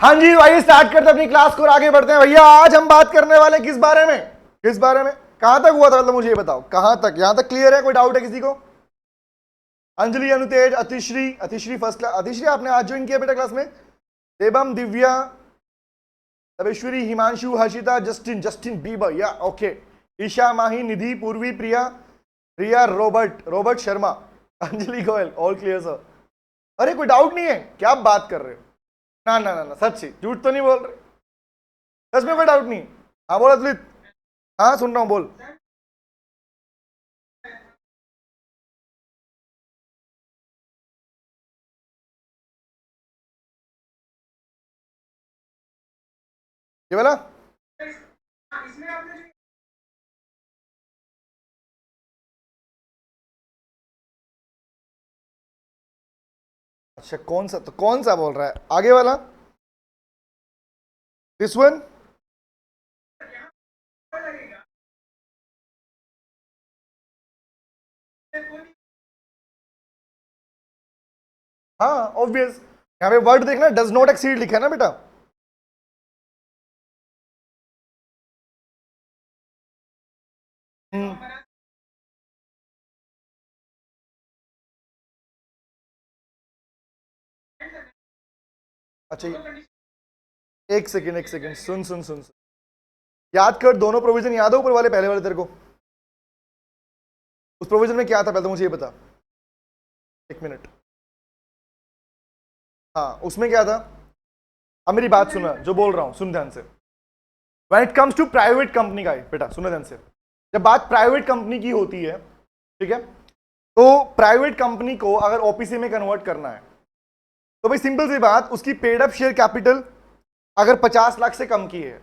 हाँ जी भाई, स्टार्ट करते हैं अपनी क्लास को और आगे बढ़ते हैं। भैया आज हम बात करने वाले किस बारे में? कहां तक हुआ था, मतलब मुझे ये बताओ कहां तक, यहां तक क्लियर है? कोई डाउट है किसी को? Anjali, Anutej, Atishri first class. अतिश्री आपने आज ज्वाइन किया बेटा क्लास में? देवम, दिव्या, तबेश्वरी, हिमांशु, हर्षिता, जस्टिन बीबर, या okay. Isha, Mahi, Nidhi, Purvi, Priya, Riya, Robert Sharma, Anjali Goyal, all clear sir. अरे कोई डाउट नहीं है क्या? आप बात कर रहे हो? ना ना ना ना, सच ही, झूठ तो नहीं बोल रहे? सच में कोई डाउट नहीं? हाँ बोल अतुलित। हाँ सुन रहा हूँ, बोल। ये वाला? अच्छा कौन सा, तो कौन सा बोल रहा है आगे वाला? This one? हाँ ऑब्वियस, यहाँ पे वर्ड देखना, डज नॉट एक्सीड लिखा है ना बेटा। हम्म, अच्छा एक सेकंड सुन। याद कर, दोनों प्रोविजन याद है ऊपर वाले, पहले वाले तेरे को? उस प्रोविजन में क्या था पहले तो मुझे ये बता। एक मिनट। हाँ उसमें क्या था? अब मेरी बात सुना, जो बोल रहा हूं सुन ध्यान से। When it comes to private company का, बेटा सुनो ध्यान से। जब बात प्राइवेट कंपनी की होती है, ठीक है, तो प्राइवेट कंपनी को अगर ओपीसी में कन्वर्ट करना है तो भाई सिंपल सी बात, उसकी पेड अप शेयर कैपिटल अगर 50 लाख से कम की है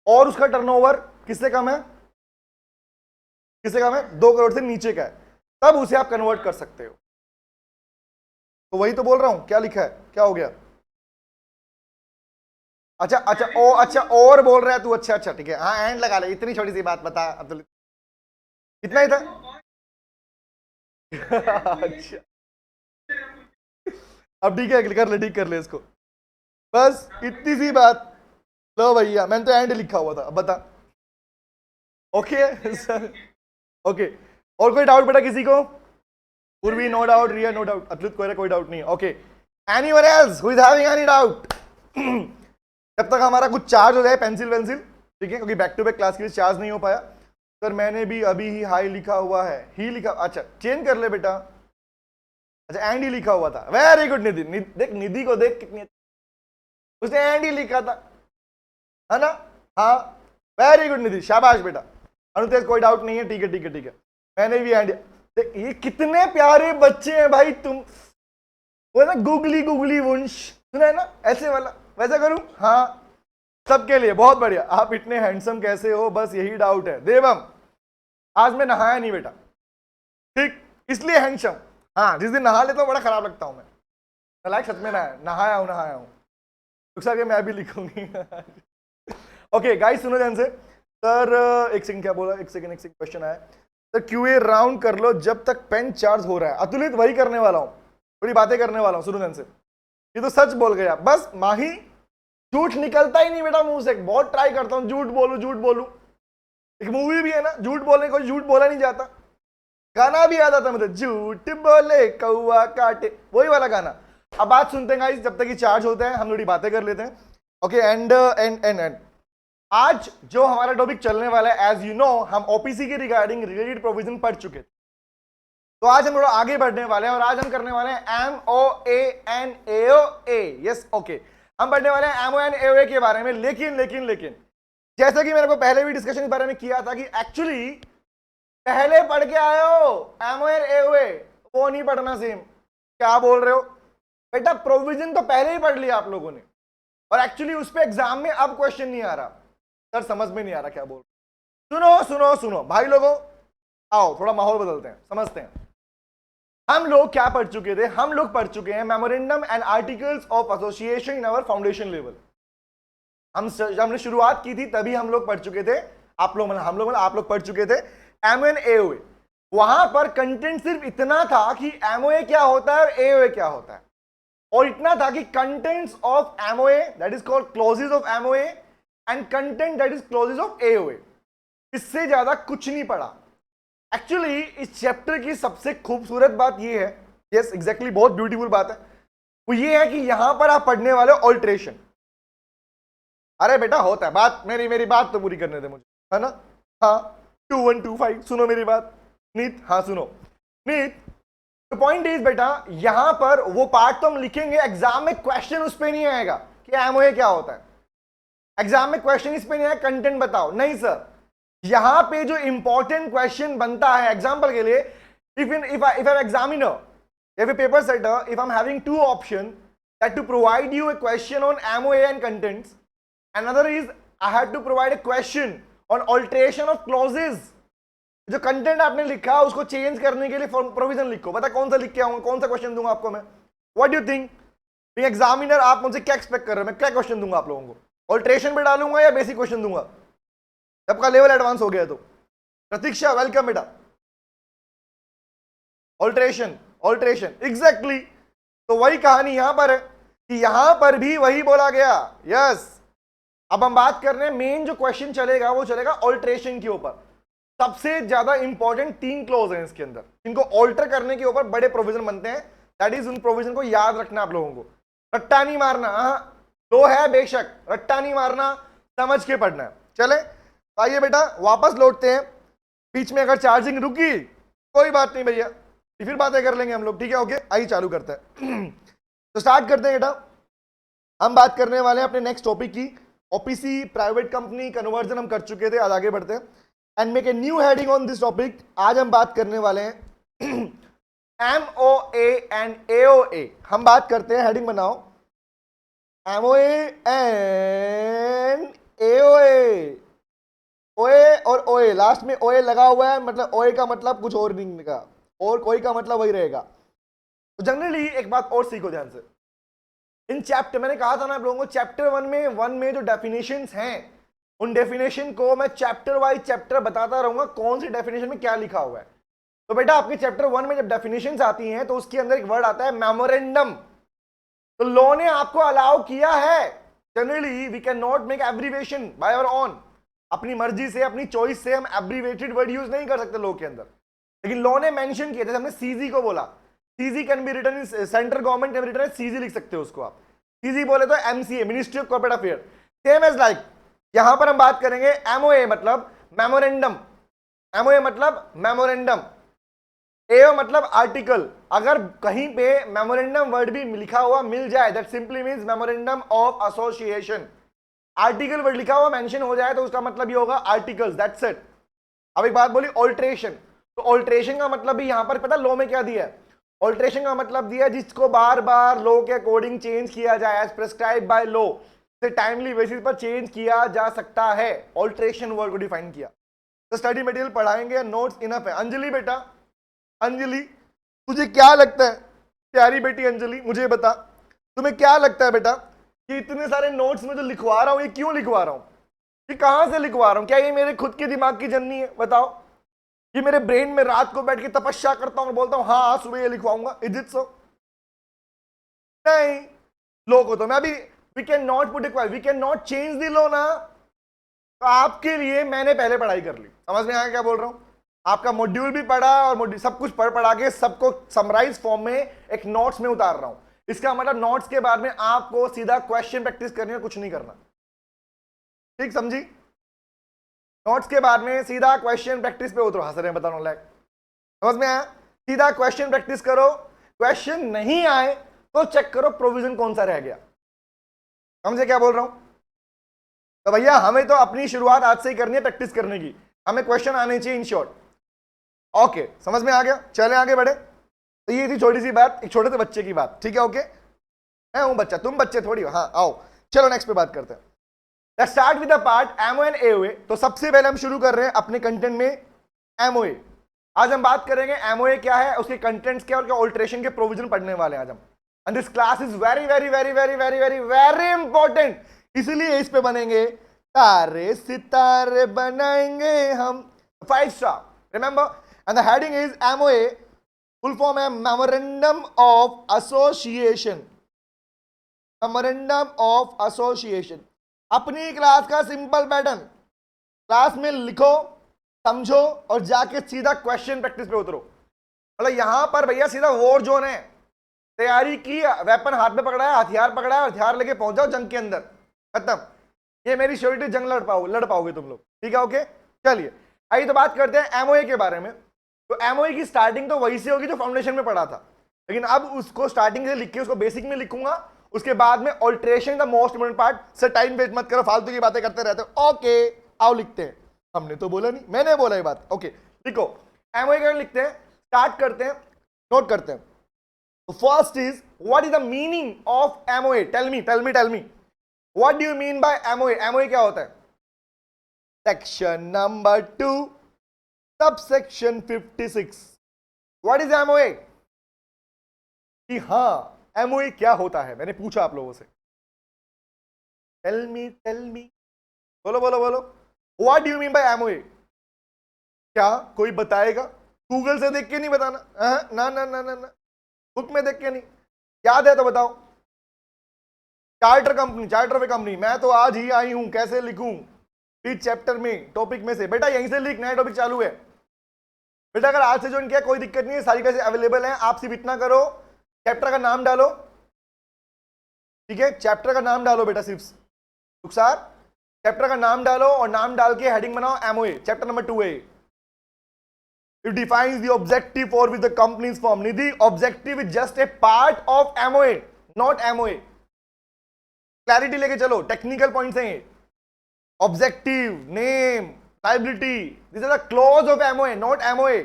और उसका टर्नओवर किससे कम है? 2 करोड़ से नीचे का है, तब उसे आप कन्वर्ट कर सकते हो। तो वही तो बोल रहा हूं, क्या लिखा है, क्या हो गया? अच्छा और बोल रहा है तू? अच्छा ठीक है, हाँ एंड लगा ले, इतनी छोटी सी बात बता अब्दुल, इतना ही था। अच्छा अब ठीक है, ठीक कर ले इसको, बस इतनी सी बात। लो भैया, मैंने तो एंड लिखा हुआ था, अब बता। Okay sir, okay. और कोई डाउट बेटा किसी को? पूर्वी नो डाउट, रिया नो डाउट, अतुलित कोई डाउट नहीं, okay. Anyone else who is having any doubt? जब तक हमारा कुछ चार्ज हो जाए, पेंसिल वेंसिल, ठीक है, क्योंकि बैक टू बैक क्लास के लिए चार्ज नहीं हो पाया। सर मैंने भी अभी ही हाई लिखा हुआ है, ही लिखा, अच्छा चेंज कर ले बेटा। अच्छा एंड ही लिखा हुआ था, वेरी गुड निधि, देख निधि को देख कितनी, उसने एंड ही लिखा था, है ना? हाँ वेरी गुड निधि, शाबाश बेटा। अनुतेज कोई डाउट नहीं है, ठीक है। मैंने भी एंड, देख ये कितने प्यारे बच्चे हैं भाई तुम। वो ना गुगली वंश सुना है ना, ऐसे वाला, वैसा करूं? हाँ सबके लिए बहुत बढ़िया। आप इतने हैंडसम कैसे हो, बस यही डाउट है। देवम, आज मैं नहाया नहीं बेटा, ठीक, इसलिए हैंडसम। हाँ जिस दिन नहा लेता हूँ बड़ा खराब लगता हूँ मैं, लाइक सच में नहाया हूँ। के मैं भी लिखूंगी। ओके गाइस सुनो ध्यान से। सर एक सेकंड, क्या बोला? एक सेकंड क्वेश्चन आया। सर क्यूए राउंड कर लो जब तक पेन चार्ज हो रहा है। अतुलित वही करने वाला हूँ, थोड़ी बातें करने वाला हूँ, सुनो ध्यान से। ये तो सच बोल गया, बस माही झूठ निकलता ही नहीं बेटा मुंह से। बहुत ट्राई करता हूँ झूठ बोलूं। एक मूवी भी है ना, झूठ बोलने को झूठ बोला नहीं जाता, गाना भी याद आता मतलब, झूठ बोले कौआ काटे, वही वाला गाना। अब बात सुनते हैं गाइस, जब तक ये चार्ज होता है हम थोड़ी बातें कर लेते हैं। ओके एंड आज जो हमारा टॉपिक चलने वाला है, एज यू नो हम ओपीसी के रिगार्डिंग रिलेटेड प्रोविजन पढ़ चुके थे, तो आज हम थोड़ा आगे बढ़ने वाले हैं और आज हम करने वाले हैं MOANAOA। यस ओके, हम बढ़ने वाले हैं MOANAOA के बारे में। लेकिन जैसा कि मैंने को पहले भी डिस्कशन के बारे में किया था कि एक्चुअली पहले पढ़ के आए हो MOANAOA, वो नहीं पढ़ना सेम। क्या बोल रहे हो बेटा? प्रोविजन तो पहले ही पढ़ लिया आप लोगों ने, और एक्चुअली उस पे एग्जाम में अब क्वेश्चन नहीं आ रहा। सर समझ में नहीं आ रहा क्या बोल रहे? सुनो भाई लोगों, आओ थोड़ा माहौल बदलते हैं, समझते हैं। हम लोग क्या पढ़ चुके थे? हम लोग पढ़ चुके हैं memorandum and articles of association in our foundation level. हमने शुरुआत की थी तभी हम लोग पढ़ चुके थे, आप लोग पढ़ चुके थे MOANAOA। वहां पर कंटेंट सिर्फ इतना था कि MOA क्या होता है और AOA क्या होता है। और इतना था कि contents of MOA that is called clauses of MOA and content that is clauses of AOA, इससे ज्यादा कुछ नहीं पढ़ा। एक्चुअली इस चैप्टर की सबसे खूबसूरत बात यह है, यस एग्जैक्टली, बहुत ब्यूटीफुल बात है, वो ये है कि यहां पर आप पढ़ने वाले ऑल्ट्रेशन। अरे बेटा होता है, बात मेरी बात तो पूरी करने दे मुझे, है ना। हाँ 2125 सुनो मेरी बात नीत, हाँ सुनो नीत। तो पॉइंट इज बेटा यहां पर वो पार्ट तो हम लिखेंगे, एग्जाम में क्वेश्चन उस पर नहीं आएगा कि एमओए क्या होता है, एग्जाम में क्वेश्चन इस पे नहीं आएगा कंटेंट बताओ, नहीं सर। यहां पे जो इंपॉर्टेंट क्वेश्चन बनता है एग्जांपल के लिए, if I'm examiner, if a paper setter, if I'm having two options that to provide you a question on MOA and contents, another is I had to provide a question on alteration of clauses। जो content आपने लिखा उसको change करने के लिए provision लिखो, पता कौन सा लिख के आऊंगा, कौन सा क्वेश्चन दूंगा आपको मैं, व्हाट डू थिंक एग्जामिनर, आप मुझसे क्या एक्सपेक्ट कर रहे हो, मैं क्या क्वेश्चन दूंगा आप लोगों को, ऑल्ट्रेशन पे डालूंगा या बेसिक क्वेश्चन दूंगा, सबका लेवल एडवांस हो गया। तो प्रतीक्षा वेलकम बेटा, ऑल्ट्रेशन ऑल्ट्रेशन एग्जैक्टली। तो वही कहानी यहां पर है कि यहां पर भी वही बोला गया, यस। अब हम बात कर रहे हैं, मेन जो क्वेश्चन चलेगा वो चलेगा ऑल्ट्रेशन के ऊपर। सबसे ज्यादा इंपॉर्टेंट 3 क्लॉज हैं इसके अंदर, इनको ऑल्टर करने के ऊपर बड़े प्रोविजन बनते हैं, दैट इज उन प्रोविजन को याद रखना आप लोगों को, रट्टा नहीं मारना। लो है बेशक, रट्टा नहीं मारना, समझ के पढ़ना है। चले आइए बेटा वापस लौटते हैं, बीच में अगर चार्जिंग रुकी कोई बात नहीं भैया, फिर बातें कर लेंगे हम लोग, ठीक है ओके। आइए चालू करते हैं तो स्टार्ट करते हैं बेटा। हम बात करने वाले हैं अपने नेक्स्ट टॉपिक की, ओपीसी प्राइवेट कंपनी कन्वर्जन हम कर चुके थे, आज आगे बढ़ते हैं and make a new heading on this topic. आज हम बात करने वाले हैं एमओए एंड एओए। हम बात करते हैं, हेडिंग बनाओ, एमओए एंड एओए। ओए और ओए, लास्ट में ओए लगा हुआ है, मतलब ओए का मतलब कुछ और नहीं निकला, और कोई का मतलब वही रहेगा। तो जनरली एक बात और सीखो ध्यान से, इन चैप्टर, मैंने कहा था ना आप लोगों को, चैप्टर वन में जो डेफिनेशंस हैं उन डेफिनेशन को मैं चैप्टर वाइज चैप्टर बताता रहूंगा, कौन सी डेफिनेशन में क्या लिखा हुआ है। तो बेटा आपके चैप्टर 1 में जब डेफिनेशंस आती हैं तो उसके अंदर एक वर्ड आता है मेमोरेंडम। तो लॉ ने आपको अलाउ किया है, generally we can not make abbreviation by our own, अपनी मर्जी से अपनी चॉइस से हम एब्रीवेटेड वर्ड यूज नहीं कर सकते लॉ के अंदर, लेकिन लॉ ने मेंशन किया, जैसे हमने सीजी को बोला, CG can be written in central government can be written, CG लिख सकते हो उसको आप, सीजी बोले तो MCA ministry of corporate affair. Same as like यहां पर हम बात करेंगे एमओए मतलब मेमोरेंडम, एमओए मतलब मेमोरेंडम, एओ मतलब आर्टिकल। अगर कहीं पे मेमोरेंडम वर्ड भी लिखा हुआ मिल जाए, that simply means memorandum of association. Article word लिखा हुआ मेंशन हो जाए तो उसका मतलब ये होगा आर्टिकल्स, दैट्स इट। अब एक बात बोली ऑल्ट्रेशन, तो ऑल्ट्रेशन का मतलब भी यहां पर पता लॉ में क्या दिया है, ऑल्ट्रेशन का मतलब दिया जिसको बार बार लॉ के अकॉर्डिंग चेंज किया जाए, एज प्रिस्क्राइब बाय लॉ, से टाइमली बेसिस पर चेंज किया जा सकता है, ऑल्ट्रेशन वर्ड को डिफाइन किया। तो स्टडी मटेरियल पढ़ाएंगे, नोट्स इनफ है। अंजलि बेटा, अंजलि तुझे क्या लगता है, प्यारी बेटी अंजलि मुझे बता, तुम्हें क्या लगता है बेटा कि इतने सारे नोट्स में जो लिखवा रहा हूं ये क्यों लिखवा रहा हूं, ये कहां से लिखवा रहा हूं, क्या ये मेरे खुद के दिमाग की जननी है, बताओ, ये मेरे ब्रेन में रात को बैठ के तपस्या करता हूं और बोलता हूं हाँ सुबह ये लिखवाऊंगा, इज इट सो? नहीं, लो को तो मैं अभी we can not put equal, we can not change the law ना। तो आपके लिए मैंने पहले पढ़ाई कर ली, समझ में आया क्या बोल रहा हूं, आपका मॉड्यूल भी पढ़ा और सब कुछ पढ़ा के सबको समराइज फॉर्म में एक नोट्स में उतार रहा हूं। इसका मतलब नोट्स के बाद में आपको सीधा क्वेश्चन प्रैक्टिस करनी है, कुछ नहीं करना, ठीक समझी? नोट्स के बाद में सीधा क्वेश्चन प्रैक्टिस पे उतरो, हंस रहे हैं बता रहा हूं, समझ में आया? सीधा क्वेश्चन प्रैक्टिस करो, क्वेश्चन नहीं आए तो चेक करो प्रोविजन कौन सा रह गया, समझे क्या बोल रहा हूं? तो भैया हमें तो अपनी शुरुआत आज से ही करनी है प्रैक्टिस करने की, हमें क्वेश्चन आने चाहिए इन शॉर्ट। ओके समझ में आ गया, चले आगे बढ़े। तो ये थी छोटी सी बात, एक छोटे से बच्चे की बात, ठीक है ओके। मैं हूं बच्चा, तुम बच्चे थोड़ी हो, हाँ आओ चलो नेक्स्ट पे बात करते हैं। Let's start with the part MOA and AOA. तो सबसे पहले हम शुरू कर रहे हैं अपने कंटेंट में एमओए। आज हम बात करेंगे एमओए क्या है, उसके कंटेंट्स क्या और क्या ऑल्ट्रेशन के प्रोविजन पढ़ने वाले हैं आज हम। And this class is very very very very very very very important, इसलिए इस पे बनेंगे तारे सितारे बनाएंगे हम 5 star, remember. And the heading is MOA, full form है memorandum of association. Memorandum of association, अपनी क्लास का सिंपल पैटर्न, क्लास में लिखो, समझो और जाके सीधा क्वेश्चन प्रैक्टिस पे उतरो। मतलब यहां पर भैया सीधा वॉर जोन है, तैयारी की, वेपन हाथ में पकड़ा है, हथियार पकड़ा है, हथियार लेके पहुंच जाओ जंग के अंदर, खत्म। ये मेरी श्योरिटी, जंग लड़ पाओगे तुम लोग, ठीक है? ओके, चलिए आइए तो बात करते हैं एमओए के बारे में। तो एमओए की स्टार्टिंग तो वही से होगी जो फाउंडेशन में पढ़ा था, लेकिन अब उसको स्टार्टिंग से लिख के उसको बेसिक में लिखूंगा, उसके बाद में alteration the most important part. Sir time waste मत करो, फालतू की बातें करते रहते हो। ओके आओ लिखते हैं। हमने तो बोला नहीं, मैंने बोला ये बात। ओके लिखो, एमओए का लिखते हैं, स्टार्ट करते हैं, नोट करते हैं। तो first is, what is the meaning of MOA? Tell me what do you mean by MOA? MOA क्या होता है? Section number 2 subsection 56। What is MOA? कि हाँ एमओए क्या होता है, मैंने पूछा आप लोगों से। टेल मी बोलो what do you mean by MOA? क्या कोई बताएगा? गूगल से देख के नहीं बताना, ना ना ना ना ना, बुक में देख के नहीं, याद है तो बताओ। चार्टर ऑफ ए कंपनी, मैं तो आज ही आई हूं, कैसे लिखूं? इस चैप्टर में टॉपिक में से, बेटा यहीं से लिख, नया टॉपिक चालू है। बेटा अगर आज से ज्वाइन किया कोई दिक्कत नहीं है, सारी क्लासेस अवेलेबल हैं, आप सिर्फ इतना करो, चैप्टर का नाम डालो, ठीक है? चैप्टर का नाम डालो बेटा, सिर्फ रुखसार चैप्टर का नाम डालो और नाम डाल के हेडिंग बनाओ एमओए, चैप्टर नंबर 2 है। It defines the objective for which the company is formed. Nidhi, objective is just a part of MOA, not MOA. Clarity लेके चलो, technical points हैं ये। Objective, name, liability, these are the clause of MOA, not MOA.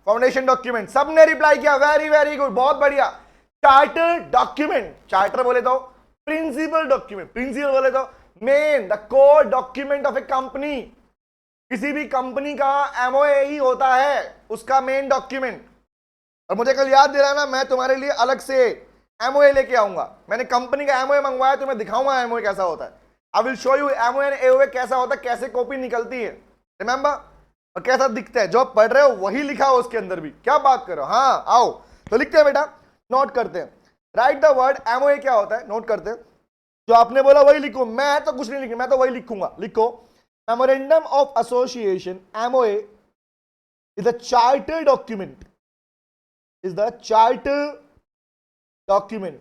Foundation document, सबने reply किया, very good, बहुत बढ़िया। Charter document, charter बोले तो प्रिंसिपल डॉक्यूमेंट, प्रिंसिपल बोले तो main, the core document of a company. किसी भी कंपनी का एमओए ही होता है उसका मेन डॉक्यूमेंट। और मुझे कल याद दिलाना, मैं तुम्हारे लिए अलग से एमओए लेके आऊंगा। मैंने कंपनी का एमओए मंगवाया तो मैं दिखाऊंगा एमओए कैसा होता है। I will show you MOA and AOA कैसा होता है, कैसे कॉपी निकलती है, रिमेंबर, और कैसा दिखता है। जो पढ़ रहे हो वही लिखा हो उसके अंदर भी, क्या बात करो। हाँ आओ तो लिखते हैं बेटा, नोट करते हैं। राइट द वर्ड एमओए क्या होता है, नोट करते हैं। जो आपने बोला वही लिखो, मैं तो कुछ नहीं लिखूंगा, मैं तो वही लिखूंगा। लिखो, Memorandum of Association, MOA, is a charter document.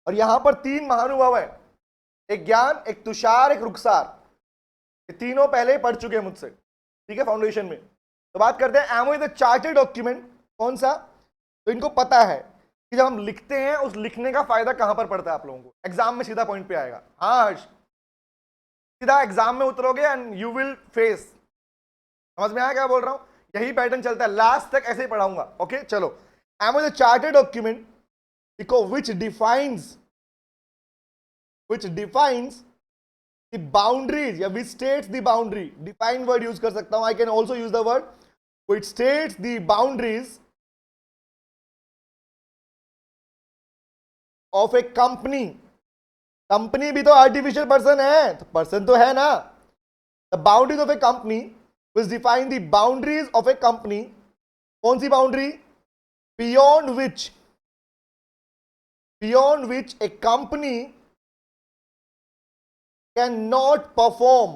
और यहां पर 3 महानुभाव है, एक ज्ञान, एक तुषार, एक रुखसार। ये तीनों पहले ही पढ़ चुके हैं मुझसे, ठीक है, फाउंडेशन में। तो बात करते हैं MOA is a charter document. कौन सा? तो इनको पता है कि जब हम लिखते हैं उस लिखने का फायदा कहां पर पड़ता है आप लोगों को। एग्जाम में सीधा पॉइंट पे आएगा। हाँ सीधा एग्जाम में उतरोगे एंड यू विल फेस। समझ में आया क्या बोल रहा हूं? यही पैटर्न चलता है, लास्ट तक ऐसे ही पढ़ाऊंगा। ओके चलो, MOA is a charter document which defines the boundaries, या which states the boundary, define word use कर सकता हूं, I can also use the word which states the boundaries of a company। Company भी तो artificial person है, तो person तो है ना। The boundaries of a company which define the boundaries of a company. कौन सी boundary? Beyond which a company can not perform,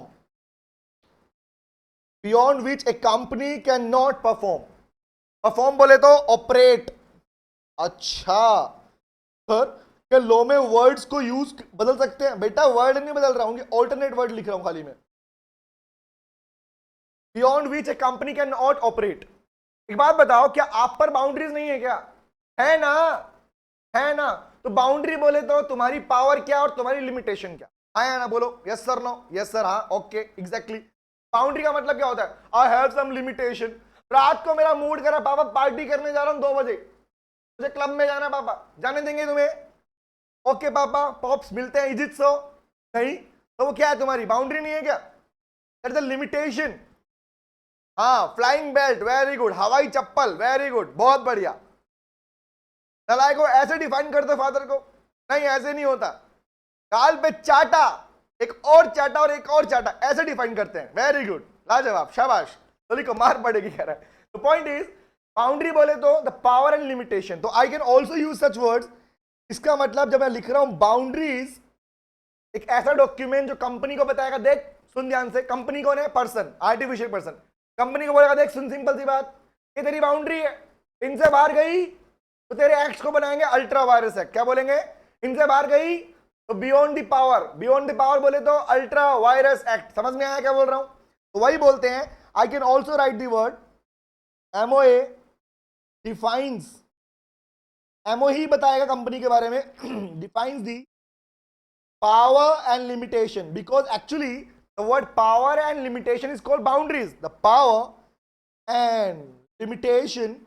beyond which a company can not perform. Perform बोले तो operate. अच्छा सर क्या law में words को use बदल सकते हैं? बेटा वर्ड नहीं बदल रहा हूं, ऑल्टरनेट वर्ड लिख रहा हूं खाली मैं। Beyond which a company can not operate. एक बात बताओ, क्या आप पर बाउंड्रीज नहीं है क्या? है ना। तो बाउंड्री बोले तो तुम्हारी पावर क्या और तुम्हारी लिमिटेशन क्या? हाँ या ना बोलो, yes sir, no, yes sir, हाँ, ओके, एग्जैक्टली। बाउंड्री का मतलब क्या होता है? I have some limitation. रात को मेरा मूड करा, पापा पार्टी करने जा रहा हूं 2 बजे, मुझे क्लब में जाना, पापा जाने देंगे तुम्हें? ओके पापा, पॉप्स मिलते हैं, इज इट सो? नहीं, तो वो क्या है? तुम्हारी बाउंड्री नहीं है क्या? That is the limitation. हाँ, फ्लाइंग बेल्ट, वेरी गुड। हवाई चप्पल, वेरी गुड, बहुत बढ़िया। नलायक को ऐसे डिफाइन करते फादर को? नहीं, ऐसे नहीं होता। गाल पे चाटा, एक और चाटा और एक और चाटा, ऐसे डिफाइन करते हैं। वेरी गुड, लाजवाब, शाबाश। तो लिखो, मार पड़ेगी कह रहा है। तो पॉइंट इज, बाउंड्री बोले तो द पावर एंड लिमिटेशन। तो I can also use such words इसका मतलब जब मैं लिख रहा हूं बाउंड्रीज, एक ऐसा डॉक्यूमेंट जो कंपनी को बताएगा, देख सुन ध्यान से, कंपनी कौन है? Person, artificial person. कंपनी को बोलेगा देख सुन, सिंपल सी बात, ये तेरी बाउंड्री है, इनसे बाहर गई तो तेरे एक्ट्स को बनाएंगे अल्ट्रा वायरस एक्ट। क्या बोलेंगे? इनसे बाहर गई तो beyond the power, beyond the power बोले तो अल्ट्रा वायरस एक्ट। समझ में आया क्या बोल रहा हूं? तो वही बोलते हैं, I can also write the word MOA defines, MO ही बताएगा कंपनी के बारे में, defines the power and limitation, because actually the word power and limitation is called boundaries. The power and limitation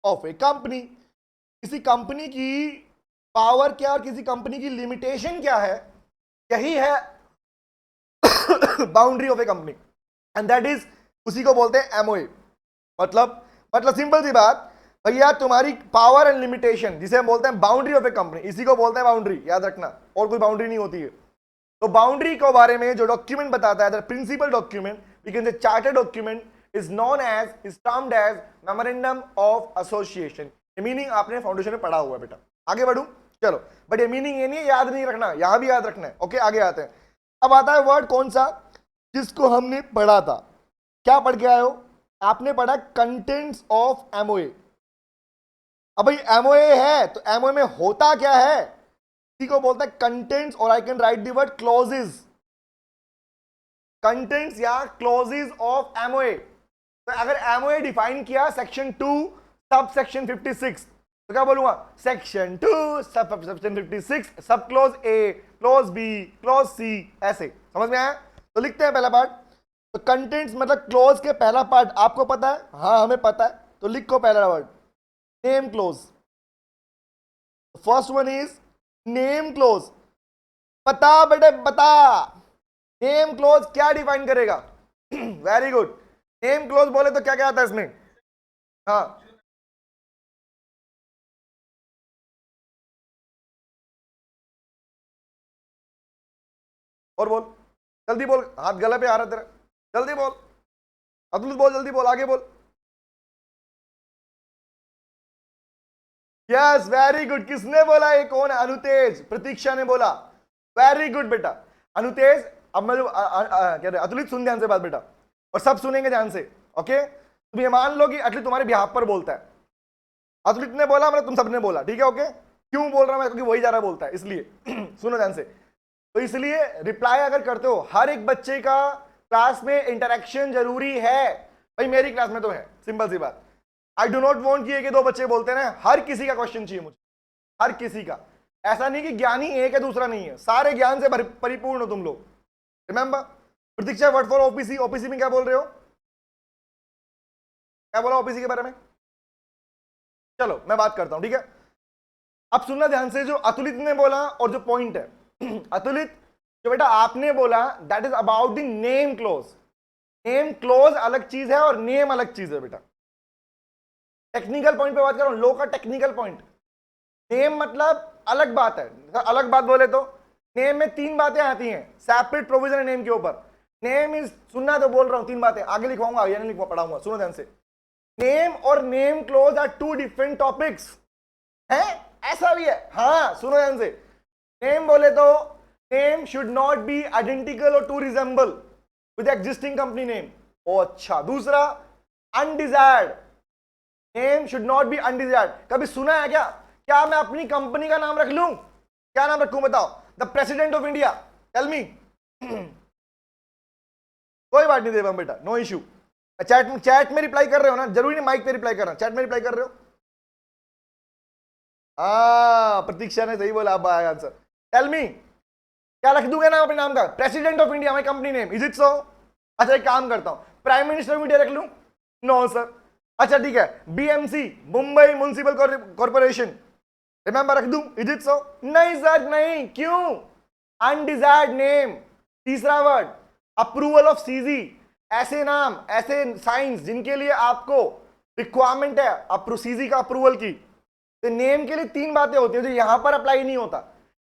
of a company, किसी company की power क्या और किसी कंपनी की लिमिटेशन क्या है, यही है boundary of a company, and that is, उसी को बोलते हैं एमओए। मतलब सिंपल सी बात भैया, तुम्हारी पावर एंड लिमिटेशन, जिसे हम बोलते हैं बाउंड्री ऑफ ए कंपनी, इसी को बोलते हैं बाउंड्री, याद रखना, और कोई बाउंड्री नहीं होती है। तो बाउंड्री के बारे में जो डॉक्यूमेंट बताता है, the principal document, we can say charter document, is known as, is termed as memorandum of association. ये मीनिंग आपने फाउंडेशन में पढ़ा हुआ है बेटा। आगे बढ़ूं, चलो, बट ये मीनिंग ये नहीं है, याद नहीं रखना, यहां भी याद रखना है। ओके, आगे आते हैं। अब आता है वर्ड कौन सा, जिसको हमने पढ़ा था। क्या पढ़ के आए हो? आपने पढ़ा कंटेंट्स ऑफ एमओए। अब भाई एमओए है तो एमओए में होता क्या है, इसी को बोलते हैं कंटेंट्स, और I can write the word clauses, contents या क्लॉजेस ऑफ एमओए। तो अगर एमओए डिफाइन किया सेक्शन 2 सब सेक्शन 56, तो क्या बोलूंगा? Section 2 sub section 56 subclause A, clause B, clause C, ऐसे। समझ में आया? तो लिखते हैं पहला पार्ट। तो कंटेंट्स मतलब क्लॉज के पहला पार्ट आपको पता है? हाँ हमें पता है। तो लिखो पहला word name close. First one is name close. बता बेटे बता, नेम क्लोज क्या डिफाइन करेगा? Very good. नेम क्लोज बोले तो क्या क्या आता है इसमें? हाँ, और बोल, जल्दी बोल, हाथ गला पे आ रहा तेरा, जल्दी बोल अब्दुल, बोल जल्दी बोल, आगे बोल। Yes, very good. किसने बोला? ये कौन है? अनुतेज, प्रतीक्षा ने बोला। वेरी गुड बेटा अनुतेज। अब मैं जो कह रहे अतुलित, सुन ध्यान से बात बेटा, और सब सुनेंगे ध्यान से। ओके, तुम ये मान लो कि अतुलित तुम्हारे बिहाफ पर बोलता है। अतुलित ने बोला मतलब तुम सबने बोला, ठीक है? ओके, क्यों बोल रहा हूं मैं? क्योंकि वही ज्यादा बोलता है, इसलिए सुनो ध्यान से। तो इसलिए रिप्लाई अगर करते हो, हर एक बच्चे का क्लास में इंटरेक्शन जरूरी है। भाई मेरी क्लास में तो है, सिंपल सी बात। आई डू नॉट वॉन्ट कि एक दो बच्चे बोलते हैं ना, हर किसी का क्वेश्चन चाहिए मुझे, हर किसी का। ऐसा नहीं कि ज्ञानी एक है दूसरा नहीं है, सारे ज्ञान से परिपूर्ण हो तुम लोग। Remember, Pratiksha word for OPC. OPC में क्या बोल रहे हो? क्या बोला ओपीसी के बारे में? चलो मैं बात करता हूं, ठीक है? अब सुनना ध्यान से, जो अतुलित ने बोला और जो पॉइंट है अतुलित, जो बेटा आपने बोला that is about the name close. Name close अलग चीज है और नेम अलग चीज है बेटा। टेक्निकल पॉइंट पे बात कर रहा हूं, लो का टेक्निकल पॉइंट। नेम मतलब अलग बात है। अलग बात बोले तो नेम में 3 बातें आती हैं, सेपरेट प्रोविजन है नेम के ऊपर। नेम इज, सुनना तो बोल रहा हूं 3 बातें, आगे लिखवाऊंगा, या नहीं लिखवा पढ़ाऊंगा, सुनो ध्यान से। नेम और name clause are 2 different topics है, ऐसा भी है। हाँ सुनो ध्यान से, नेम बोले तो name should not be identical और to resemble with existing company name. ओ अच्छा, दूसरा undesired, name should not be undesired. कभी सुना है क्या? क्या मैं अपनी कंपनी का नाम रख लूं? क्या नाम रखूं बताओ? The president of India, tell me. कोई बात नहीं देवम बेटा, नो इश्यू। चैट में रिप्लाई कर रहे हो ना? जरूरी नहीं माइक पे रिप्लाई करना, चैट में रिप्लाई कर रहे हो? प्रतीक्षा ने सही बोला, अब आया आंसर। टेल मी, क्या रख दूंगा नाम अपने नाम का? President of India, my company name, is it सो? अच्छा एक काम करता हूं, प्राइम मिनिस्टर ऑफ इंडिया रख लूं? No sir. अच्छा ठीक है, BMC, Mumbai municipal corporation, remember रख दूं? Is it so? नहीं सर नहीं। क्यों? Undesired name. तीसरा वर्ड अप्रूवल ऑफ सीजी, ऐसे नाम, ऐसे साइंस जिनके लिए आपको रिक्वायरमेंट है सीजी का अप्रूवल की। तो नेम के लिए 3 बातें होती है जो यहां पर अप्लाई नहीं होता।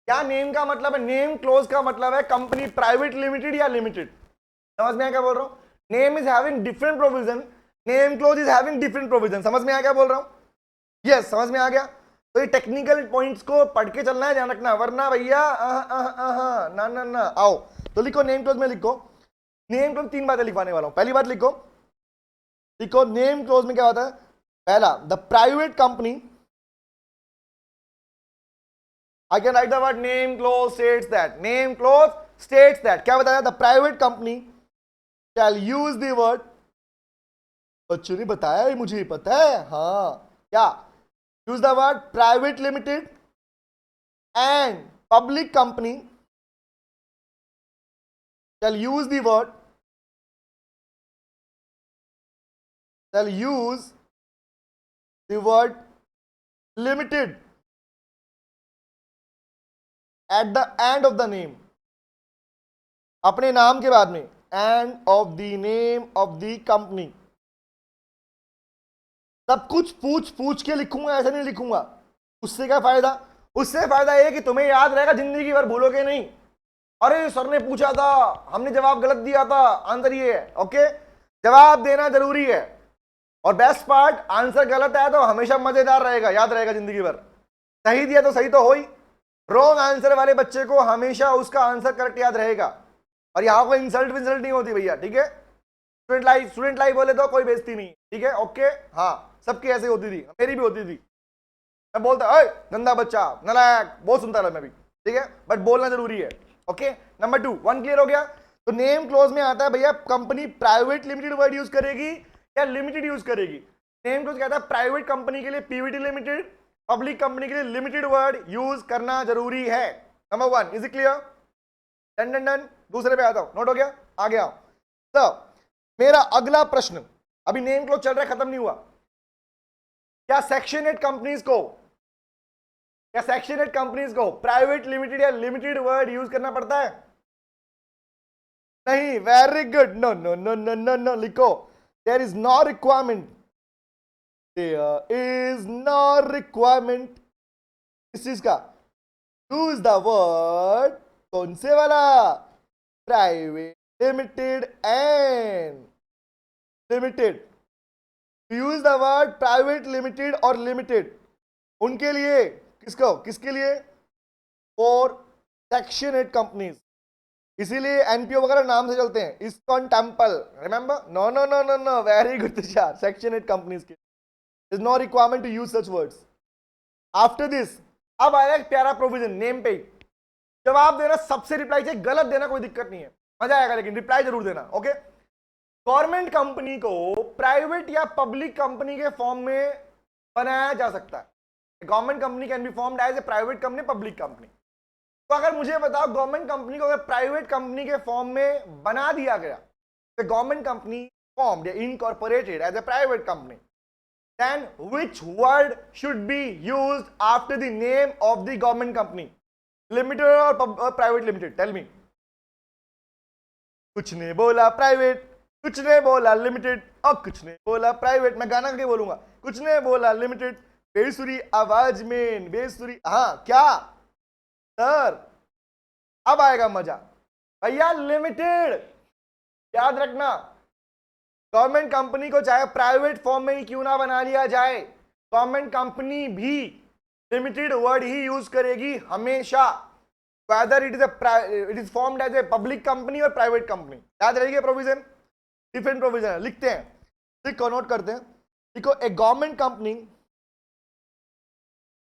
क्या नेम का मतलब है? नेम क्लोज का मतलब है कंपनी प्राइवेट लिमिटेड या लिमिटेड। समझ में आया क्या बोल रहा हूं? Name is having different provision, name close is having different provision. समझ में आया क्या बोल रहा हूं? यस, समझ में आ गया। तो ये टेक्निकल पॉइंट्स को पढ़ के चलना है, ध्यान रखना, वरना भैया ना ना ना। आओ तो लिखो, नेम क्लोज में लिखो, नेम क्लोज 3 बातें लिखवाने वाला हूं। पहली बात लिखो, लिखो नेम क्लोज में क्या होता है। पहला, the private company, I can write the word name clause states that. Name clause states that. क्या बताया? The private company shall use the word. बच्चों ने बताया, ही मुझे पता है। हाँ, क्या? Use the word private limited and public company shall use the word, shall use the word limited at the end of the name. अपने नाम के बाद में end of the name of the company. सब कुछ पूछ पूछ के लिखूंगा, ऐसे नहीं लिखूंगा। उससे क्या फायदा? उससे फायदा ये कि तुम्हें याद रहेगा, जिंदगी भर भूलोगे नहीं। अरे सर ने पूछा था, हमने जवाब गलत दिया था, आंसर ये है। ओके, जवाब देना जरूरी है। और बेस्ट पार्ट, आंसर गलत है तो हमेशा मजेदार रहेगा, याद रहेगा जिंदगी भर। सही दिया तो सही तो हो ही, रॉन्ग आंसर वाले बच्चे को हमेशा उसका आंसर करेक्ट याद रहेगा। और यहाँ कोई इंसल्ट विंसल्ट नहीं होती भैया, ठीक है। स्टूडेंट लाइफ बोले तो कोई बेइज्जती नहीं, ठीक है। ओके, हाँ, सबकी ऐसे होती थी, मेरी भी होती थी। मैं बोलता ओए गंदा बच्चा, नालायक, बहुत सुनता था मैं भी, ठीक है। बट बोलना जरूरी है। ओके, नंबर 2, 1 क्लियर हो गया। तो नेम क्लोज में आता है भैया, company private limited word use करेगी या लिमिटेड यूज करेगी। नेम क्लोज कहता है प्राइवेट कंपनी के लिए पीवीटी लिमिटेड, पब्लिक कंपनी के लिए लिमिटेड वर्ड यूज करना जरूरी है। Number 1, is it clear? Done done done. दूसरे पे आता हूं, नोट हो गया? आगे आओ। तो मेरा अगला प्रश्न, अभी नेम क्लोज चल रहा है, खत्म नहीं हुआ। क्या सेक्शन 8 कंपनीज को, क्या सेक्शन 8 कंपनीज को प्राइवेट लिमिटेड या लिमिटेड वर्ड यूज करना पड़ता है? नहीं, very good. No no no no no no, लिखो there is no requirement, there is no requirement इस चीज का। यूज द वर्ड, कौन से वाला? Private limited and limited. Use the word private limited और लिमिटेड उनके लिए, किसको, किसके लिए? For section 8 companies. इसीलिए एनपीओ वगैरह नाम से चलते हैं, ISKCON temple, remember? No no no no no, very good Tushar. Section 8 companies के is no requirement to use such words. After this अब आएगा एक प्यारा प्रोविजन, नेम पे जवाब देना, सबसे रिप्लाई चाहिए, गलत देना कोई दिक्कत नहीं है, मजा आएगा, लेकिन रिप्लाई जरूर देना। ओके, गवर्नमेंट कंपनी को प्राइवेट या पब्लिक कंपनी के फॉर्म में बनाया जा सकता है। Government company can be formed as a private company, public company. तो अगर मुझे बताओ, गवर्नमेंट कंपनी को अगर प्राइवेट कंपनी के फॉर्म में बना दिया गया, तो गवर्नमेंट कंपनी फॉर्म्ड या incorporated as a private company, then which word should be used after the name of the government company? Limited or private limited? Tell me. कुछ ने बोला प्राइवेट, कुछ ने बोला लिमिटेड, और कुछ ने बोला प्राइवेट। मैं गाना के बोलूंगा, कुछ ने बोला लिमिटेड, बेसुरी आवाज में, बेसुरी। हाँ क्या सर, अब आएगा मजा भैया। लिमिटेड याद रखना, गवर्नमेंट कंपनी को चाहे प्राइवेट फॉर्म में ही क्यों ना बना लिया जाए, गवर्नमेंट कंपनी भी लिमिटेड वर्ड ही यूज करेगी हमेशा, whether it is formed as a public company और प्राइवेट कंपनी। याद रहेगी प्रोविजन, डिफरेंट प्रोविजन लिखते हैं, लिखो, नोट करते हैं। लिखो ए गवर्नमेंट कंपनी,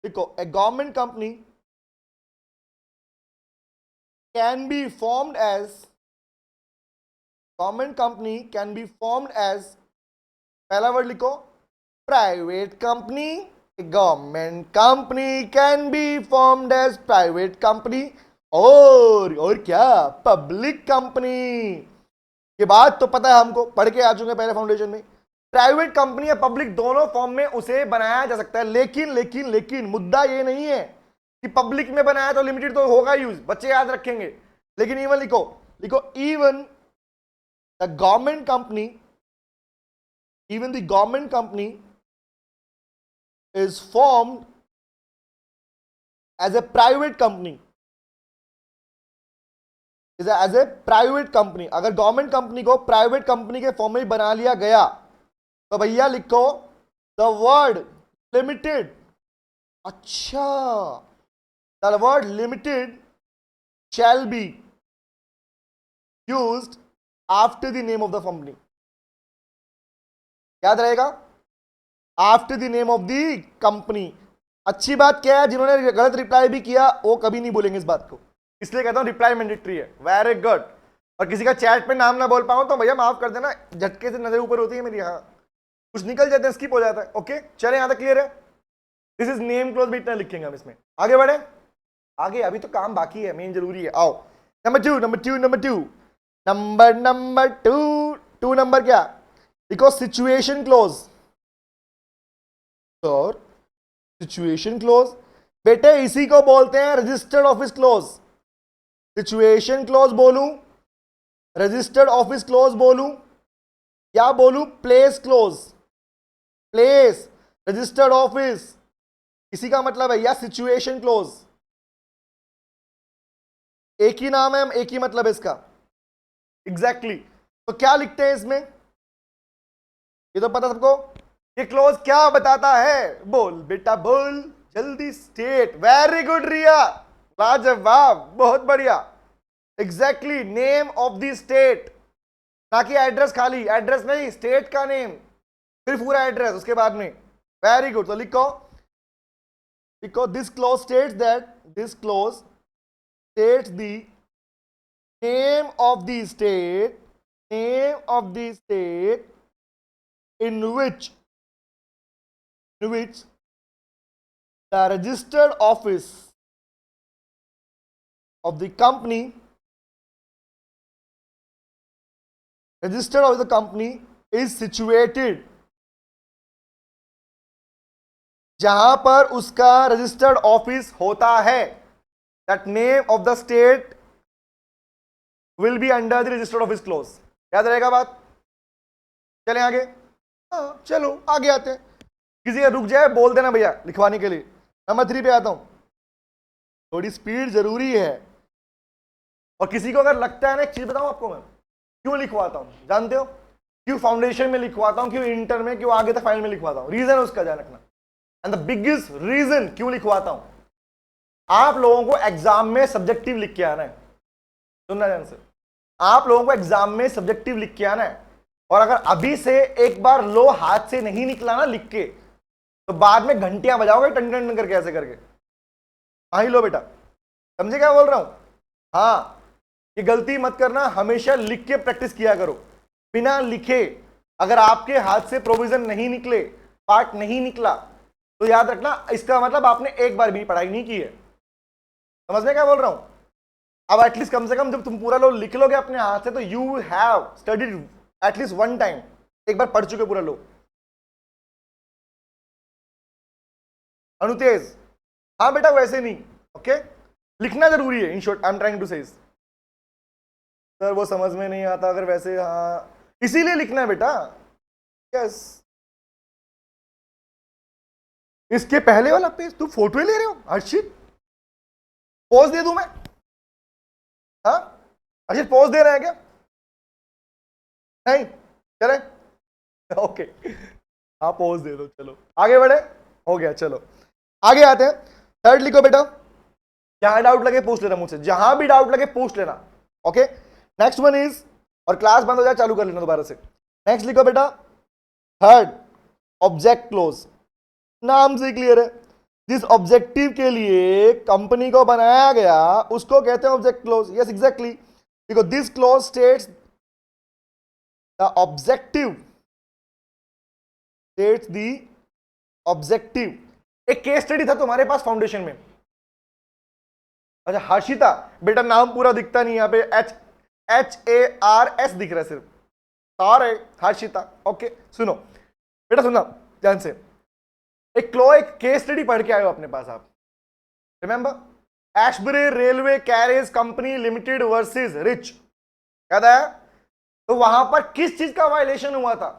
लिखो a government company can be formed as, government company can be formed as, पहला वर्ड लिखो private company, government company can be formed as private company, और क्या, पब्लिक कंपनी। ये बात तो पता है हमको, पढ़ के आ चुके पहले फाउंडेशन में। प्राइवेट कंपनी या पब्लिक दोनों फॉर्म में उसे बनाया जा सकता है, लेकिन लेकिन लेकिन मुद्दा ये नहीं है कि पब्लिक में बनाया तो लिमिटेड तो होगा यूज, बच्चे याद रखेंगे। लेकिन इवन लिखो, लिखो even the government company, even the government company is formed as a private company, is as a private company। अगर गवर्नमेंट कंपनी को प्राइवेट कंपनी के फॉर्म में बना लिया गया, तो भैया लिखो द वर्ड लिमिटेड अच्छा, the word limited shall be used after the name of the company. याद रहेगा, after the name of the company. अच्छी बात क्या है, जिन्होंने गलत रिप्लाई भी किया वो कभी नहीं बोलेंगे इस बात को, इसलिए कहता हूं रिप्लाई मैंडेटरी है. Very good. और किसी का चैट पे नाम ना बोल पाऊं तो भैया माफ कर देना, झटके से नजर ऊपर होती है मेरी. हाँ, कुछ निकल जाते हैं, स्किप हो जाता है. ओके चले, यहां तक क्लियर है. दिस इज नेम क्लोज भी इतना लिखेंगे हम इसमें. आगे बढ़े, आगे अभी तो काम बाकी है, मेन जरूरी है. आओ नंबर टू, टू नंबर क्या, बिकॉज सिचुएशन क्लोज. और सिचुएशन क्लोज बेटे इसी को बोलते हैं registered office close. Situation close बोलूं, रजिस्टर्ड ऑफिस क्लोज बोलूं, या बोलूं place close. Place, registered office, इसी का मतलब है, या सिचुएशन क्लोज. एक ही नाम है, एक ही मतलब है इसका. एग्जैक्टली तो क्या लिखते हैं इसमें, ये तो पता सबको. ये क्लोज क्या बताता है, बोल बेटा बोल जल्दी. स्टेट. वेरी गुड रिया, लाजवाब, बहुत बढ़िया. Exactly, name of the state, ना कि एड्रेस खाली. एड्रेस नहीं, स्टेट का नेम, फिर पूरा एड्रेस उसके बाद में. Very good. तो लिखो, this close states that, this close states the name of the state, name of the state in which the registered office of the company, registered of the company is situated. जहां पर उसका registered office होता है, that name of the state will be under the registered office clause. याद रहेगा बात. चलें आगे. हाँ चलो आगे आते हैं. किसी का रुक जाए बोल देना भैया लिखवाने के लिए. नंबर 3 पे आता हूं. थोड़ी स्पीड जरूरी है. और किसी को अगर लगता है ना, एक चीज बताऊं आपको मैं क्यों लिखवाता हूं, जानते हो क्यों फाउंडेशन में लिखवाता हूं, क्यों इंटर में, क्यों आगे तक फाइनल में लिखवाता हूं. रीजन है उसका ध्यान रखना. एंड द बिगेस्ट रीजन क्यों लिखवाता हूं, आप लोगों को एग्जाम में सब्जेक्टिव लिख के आना है. सुनना ध्यान से, आप लोगों को एग्जाम में सब्जेक्टिव लिख के आना है. और अगर अभी से एक बार लो हाथ से नहीं निकला ना लिख के, तो बाद में घंटियां बजाओगे टन टन करके, ऐसे करके. हाँ ही लो बेटा, समझे क्या बोल रहा हूं. हाँ, ये गलती मत करना, हमेशा लिख के प्रैक्टिस किया करो. बिना लिखे अगर आपके हाथ से प्रोविजन नहीं निकले, पार्ट नहीं निकला, तो याद रखना इसका मतलब आपने एक बार भी पढ़ाई नहीं की है. समझ में क्या बोल रहा हूं. अब एटलीस्ट कम से कम जब तुम पूरा लो लिख लोगे अपने हाथ से, तो you have studied at least one time, एक बार पढ़ चुके पूरा लो. अनुतेज, हाँ बेटा वैसे नहीं. ओके लिखना जरूरी है. In short I am trying to say, sir वो समझ में नहीं आता अगर वैसे. हाँ इसीलिए लिखना है बेटा. यस, इसके पहले वाला पेज तू फोटो ले रहे हो हर्षित, पोज दे दूं मैं. हाँ हर्षित पोज दे रहे हैं क्या, नहीं चले ओके. हाँ पोज दे दो. चलो आगे बढ़े, हो गया. चलो आगे आते हैं. थर्ड लिखो बेटा, जहां डाउट लगे पूछ लेना मुझसे, जहां भी डाउट लगे पूछ लेना. ओके नेक्स्ट वन इज, और क्लास बंद हो जाए चालू कर लेना दोबारा से. नेक्स्ट लिखो बेटा, थर्ड ऑब्जेक्ट क्लोज. नाम से क्लियर है, जिस ऑब्जेक्टिव के लिए कंपनी को बनाया गया उसको कहते हैं object close. Yes exactly, because this close states the objective, states the objective. एक केस स्टडी था तुम्हारे पास फाउंडेशन में. अच्छा हर्षिता, बेटा नाम पूरा दिखता नहीं, यहाँ पे HARS दिख रहा है सिर्फ. सारे हर्षिता. ओके सुनो बेटा, सुनना ध्यान से. एक केस स्टडी पढ़ के आए हो अपने पास आप, remember Ashbery railway carriage company limited versus rich, याद आया. तो वहां पर किस चीज का वायलेशन हुआ था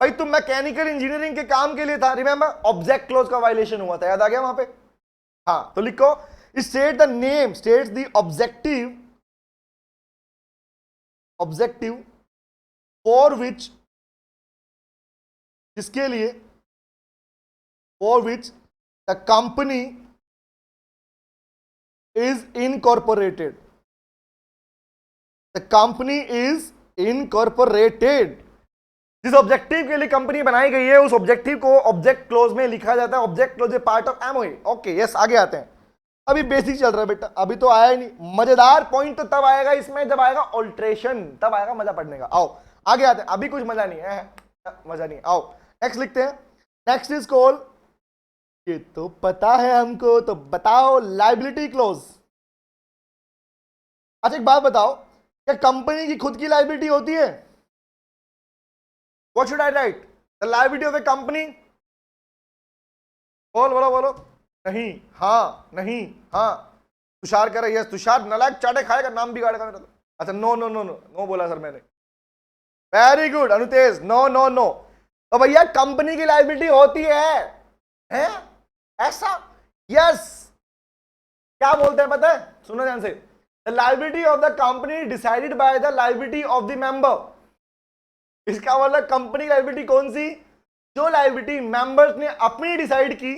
भाई, तुम मैकेनिकल इंजीनियरिंग के काम के लिए था. रिमेंबर ऑब्जेक्ट क्लोज का वायलेशन हुआ था, याद आ गया वहां पे. हाँ तो लिखो, state the name, states the objective, objective for which, जिसके लिए, for which the company is incorporated, the company is incorporated. जिस ऑब्जेक्टिव के लिए कंपनी बनाई गई है उस ऑब्जेक्टिव को ऑब्जेक्ट क्लोज में लिखा जाता है। Object close A part of MOA. Okay yes, आगे आते हैं। अभी बेसिक चल रहा है बेटा, अभी तो आया ही नहीं। मजेदार पॉइंट तो तब आएगा इसमें जब आएगा ऑल्ट्रेशन, तब आएगा मजा पड़ने का। आओ आगे आते हैं, अभी कुछ मजा नहीं है, मजा नहीं। आओ नेक्स्ट लिखते हैं। नेक्स्ट इज कॉल्ड, ये तो पता है हमको, तो बताओ, लाइबिलिटी क्लोज। अच्छा एक बात बताओ, क्या कंपनी की खुद की लाइबिलिटी होती है? What should I write? The liability of a company? बोलो बोलो बोलो। नहीं, हाँ नहीं, हाँ। तुषार कह रहा है यस। तुषार नालायक चाटे खाएगा, नाम बिगाड़ेगा मेरा तो। अच्छा no no no no no बोला सर मैंने। Very good Anutej, no no no. तो भैया कंपनी की लाइबिलिटी होती है ऐसा? यस। क्या बोलते हैं पता है? सुनो ध्यान से। The liability of the company decided by the liability of the member. इसका मतलब कंपनी लाइबिलिटी कौन सी? जो लाइबिलिटी मेंबर्स ने अपनी डिसाइड की,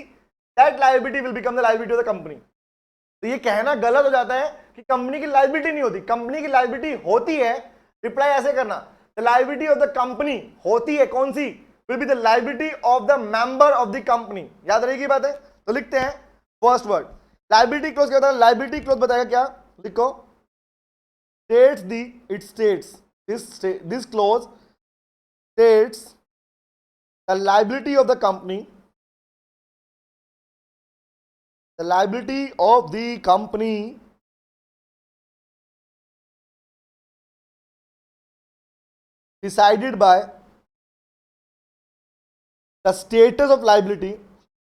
that liability will become the liability of the company. तो ये कहना गलत हो जाता है कि कंपनी की लाइबिलिटी नहीं होती। कंपनी की लाइबिलिटी होती है। रिप्लाई ऐसे करना, the liability of the company होती है कौन सी? Will be the liability of the member of the company. याद रहेगी बात है? तो लिखते हैं फर्स्ट वर्ड लाइबिलिटी क्लोज। क्या होता है लाइबिलिटी क्लोज? बताएगा क्या? लिखो, states the, it states this close states the liability of the company, the liability of the company decided by the status of liability।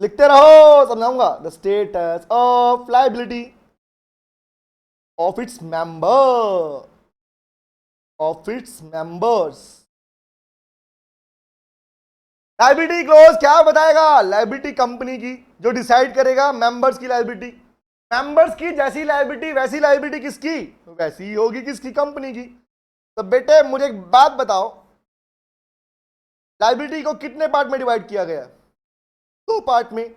लिखते रहो, समझाऊंगा। the status of liability of its members। Liability close क्या बताएगा? Liability company की जो decide करेगा members की liability. Members की जैसी लाइबिलिटी वैसी लाइबिलिटी किसकी? वैसी ही होगी किसकी? कंपनी की। तो बेटे मुझे एक बात बताओ, लाइबिलिटी को कितने पार्ट में डिवाइड किया गया? 2 पार्ट में।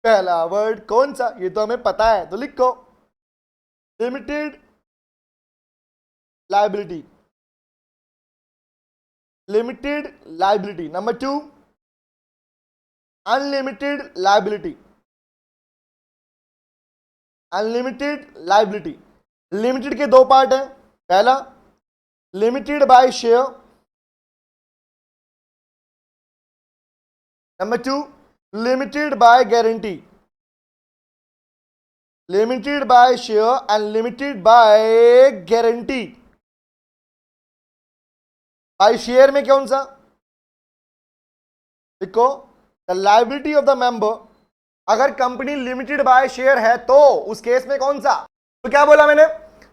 पहला वर्ड कौन सा? ये तो हमें पता है, तो लिखो, limited liability. Limited liability. Number 2 unlimited liability. Unlimited liability. Limited के 2 पार्ट हैं। पहला limited by share, number 2 limited by guarantee. Limited by share and limited by guarantee. By share में कौन सा? देखो, the liability of the member. अगर company limited by share है तो उस केस में कौन सा? तो क्या बोला मैंने?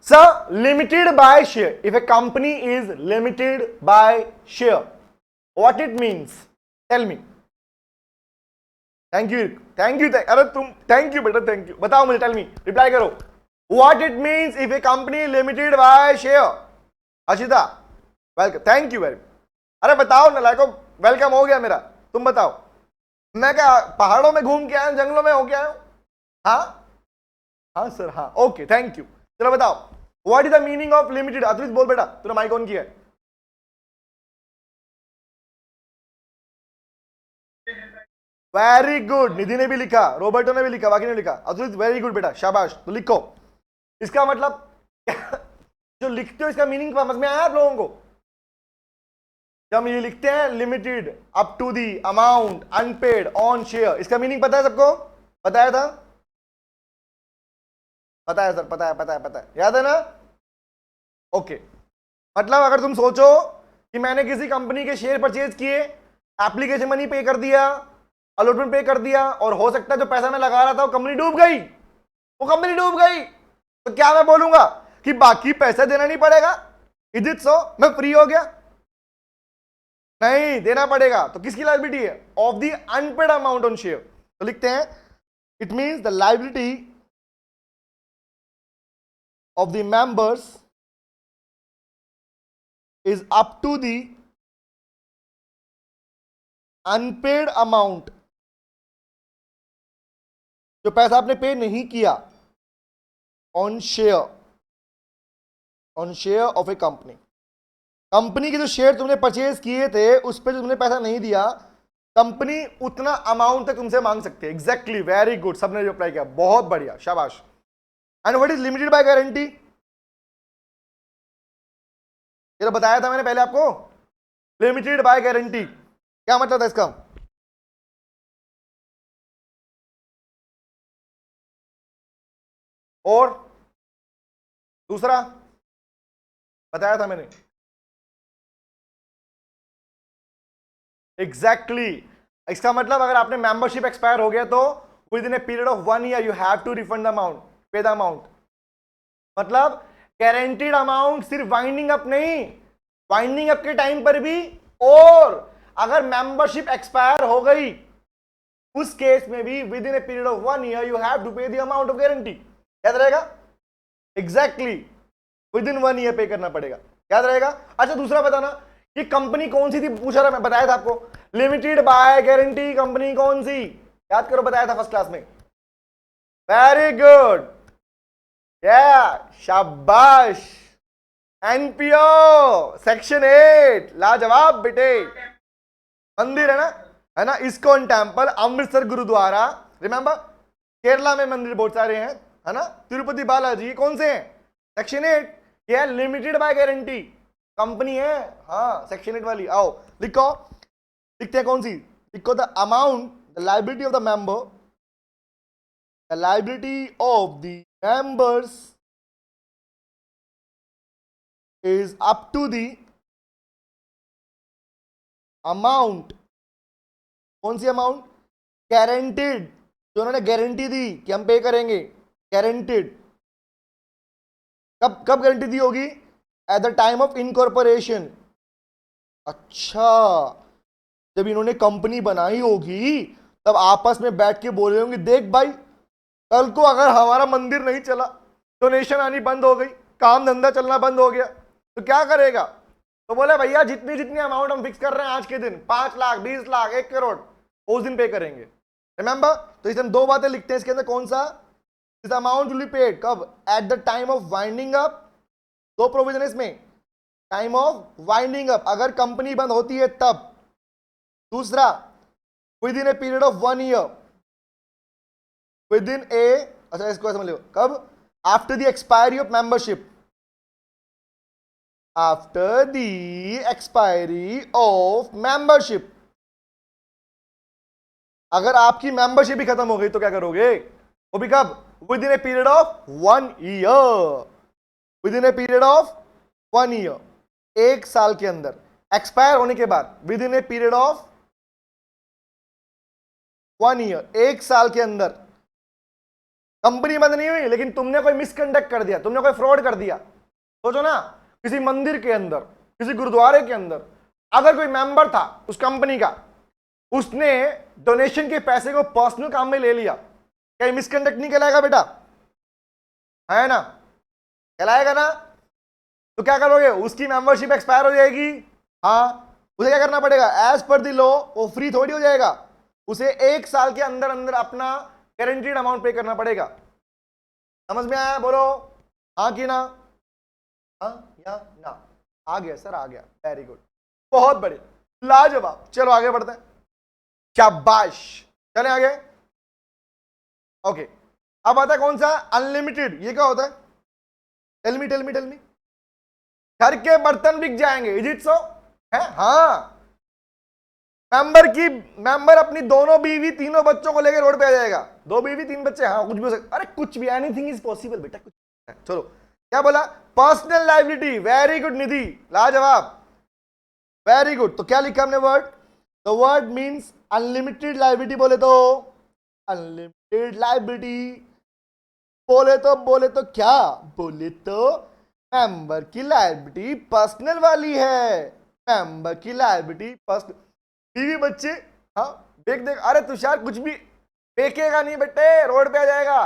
Sir limited by share. If a company is limited by share, what it means? Tell me. Thank you, thank you. अरे तुम थैंक यू बेटा, थैंक यू। बताओ मुझे, टेल मी, रिप्लाई करो। What it means if a company limited by share? Ashita welcome, thank you very. अरे बताओ ना लाइको, welcome हो गया मेरा, तुम बताओ। मैं क्या पहाड़ों में घूम के आया हूं, जंगलों में हो के आया हूं? हाँ हाँ सर, हाँ ओके थैंक यू। चलो बताओ, what is the meaning of limited? Atulit बोल बेटा, तूने माइक ऑन किया है। वेरी गुड, निधि ने भी लिखा, रॉबर्टो ने भी लिखा, बाकी ने लिखा। अतुलित वेरी गुड बेटा, शाबाश। तो लिखो, इसका मतलब जो लिखते हो इसका मीनिंग समझ में आया आप लोगों को? जब हम ये लिखते हैं limited up to the amount unpaid on share, इसका मीनिंग पता है सबको? बताया था? पता है सर, पता है पता है पता है, याद है ना? ओके। मतलब अगर तुम सोचो कि मैंने किसी कंपनी के शेयर परचेज किए, एप्लीकेशन मनी पे कर दिया, अलॉटमेंट पे कर दिया, और हो सकता है जो पैसा मैं लगा रहा था वो कंपनी डूब गई, वो कंपनी डूब गई, तो क्या मैं बोलूंगा कि बाकी पैसा देना नहीं पड़ेगा? इज इट सो? मैं फ्री हो गया? नहीं, देना पड़ेगा। तो किसकी लायबिलिटी है? Of the unpaid amount on share. तो लिखते हैं, it means the liability of the members is up to the unpaid amount जो पैसा आपने पे नहीं किया on share of a company, company के जो शेयर तुमने परचेज किए थे उस पर जो तुमने पैसा नहीं दिया, कंपनी उतना अमाउंट तक तुमसे मांग सकती है। एग्जैक्टली, वेरी गुड, सबने जो अप्लाई किया बहुत बढ़िया, शाबाश। And what is limited by guarantee? ये तो बताया था मैंने पहले आपको, लिमिटेड बाय गारंटी क्या मतलब था इसका? और दूसरा बताया था मैंने, एग्जैक्टली इसका मतलब अगर आपने मेंबरशिप एक्सपायर हो गया तो within a period of 1 year you have to refund the amount, pay the amount. मतलब गारंटीड अमाउंट सिर्फ वाइंडिंग अप नहीं, वाइंडिंग अप के टाइम पर भी, और अगर मेंबरशिप एक्सपायर हो गई उस केस में भी within a period of 1 year you have to pay the amount of guarantee. याद रहेगा? एग्जैक्टली विद इन 1 ईयर पे करना पड़ेगा, याद रहेगा। अच्छा दूसरा बताना, ये कंपनी कौन सी थी पूछा था, मैं बताया था आपको, लिमिटेड बाय गारंटी कंपनी कौन सी, याद करो, बताया था फर्स्ट क्लास में। वेरी गुड, या शाबाश, एनपीओ सेक्शन 8, लाजवाब बेटे। मंदिर है ना, ISKCON temple, Amritsar gurdwara, remember Kerala में मंदिर बहुत सारे हैं, है ना, तिरुपति बालाजी, कौन से हैं? सेक्शन 8, ये है लिमिटेड बाय गारंटी कंपनी है, हाँ सेक्शन 8 वाली। आओ लिखो, लिखते हैं कौन सी, लिखो the amount, the liability of the member, the liability of the members is up to the amount, कौन सी अमाउंट? गारंटीड, जो उन्होंने गारंटी दी कि हम पे करेंगे, गारंटीड। कब कब गारंटी दी होगी? Eight the time of incorporation. अच्छा, जब इन्होंने कंपनी बनाई होगी तब आपस में बैठ के बोले होंगे, देख भाई कल को अगर हमारा मंदिर नहीं चला, डोनेशन आनी बंद हो गई, काम धंधा चलना बंद हो गया, तो क्या करेगा? तो बोले भैया जितनी जितनी अमाउंट हम फिक्स कर रहे हैं आज के दिन, 5 लाख, 20 लाख, 1 करोड़, उस दिन पे करेंगे। रिमेंबर? तो इसे हम दो बातें लिखते हैं इसके अंदर, कौन सा? This amount will be paid कब? At the time of winding up. दो प्रोविजन इसमें, टाइम ऑफ वाइंडिंग अप, अगर कंपनी बंद होती है तब। दूसरा, within a period of 1 year, within a, अच्छा इसको समझ लो, कब? After the expiry of membership, after the expiry of membership. अगर आपकी मेंबरशिप भी खत्म हो गई तो क्या करोगे? वो भी कब? With in a period of 1 year, within a period of 1 year, 1 साल के अंदर, एक्सपायर होने के बाद, with in a period of 1 year, 1 साल के अंदर। कंपनी बंद नहीं हुई लेकिन तुमने कोई मिसकंडक्ट कर दिया, तुमने कोई फ्रॉड कर दिया, सोचो ना, किसी मंदिर के अंदर, किसी गुरुद्वारे के अंदर, अगर कोई मेंबर था उस कंपनी का, उसने डोनेशन के पैसे को पर्सनल काम में ले लिया, क्या ये मिसकंडक्ट नहीं कहलाएगा बेटा? है ना, कहलाएगा ना? तो क्या करोगे? उसकी मेंबरशिप एक्सपायर हो जाएगी, हाँ, उसे क्या करना पड़ेगा? एज पर द लॉ वो फ्री थोड़ी हो जाएगा, उसे 1 साल के अंदर अंदर अपना गारंटीड अमाउंट पे करना पड़ेगा। समझ में आया? बोलो हाँ कि ना? हाँ या ना? आ गया सर, आ गया, वेरी गुड, बहुत बढ़िया, लाजवाब। चलो आगे बढ़ते हैं, शाबाश, चले आगे। ओके, अब आता है कौन सा? अनलिमिटेड। ये क्या होता है? Tell me tell me tell me. घर के बर्तन बिक जाएंगे, इज इट सो? है, हाँ, मेंबर अपनी दोनों बीवी तीनों बच्चों को लेकर रोड पे आ जाएगा, 2 बीवी 3 बच्चे, हाँ कुछ भी हो सकता, अरे कुछ भी, एनीथिंग इज पॉसिबल बेटा, कुछ। चलो क्या बोला? पर्सनल लायबिलिटी, वेरी गुड निधि, लाजवाब, वेरी गुड। तो क्या लिखा हमने word? The word means unlimited liability, बोले तो अनलिमिटेड लायबिलिटी, बोले तो क्या? बोले तो मेंबर की लायबिलिटी पर्सनल वाली है, मेंबर की लायबिलिटी पर्सनल। बीवी बच्चे, हाँ देख देख, अरे तुषार कुछ भी फेंकेगा नहीं बेटे, रोड पे आ जाएगा,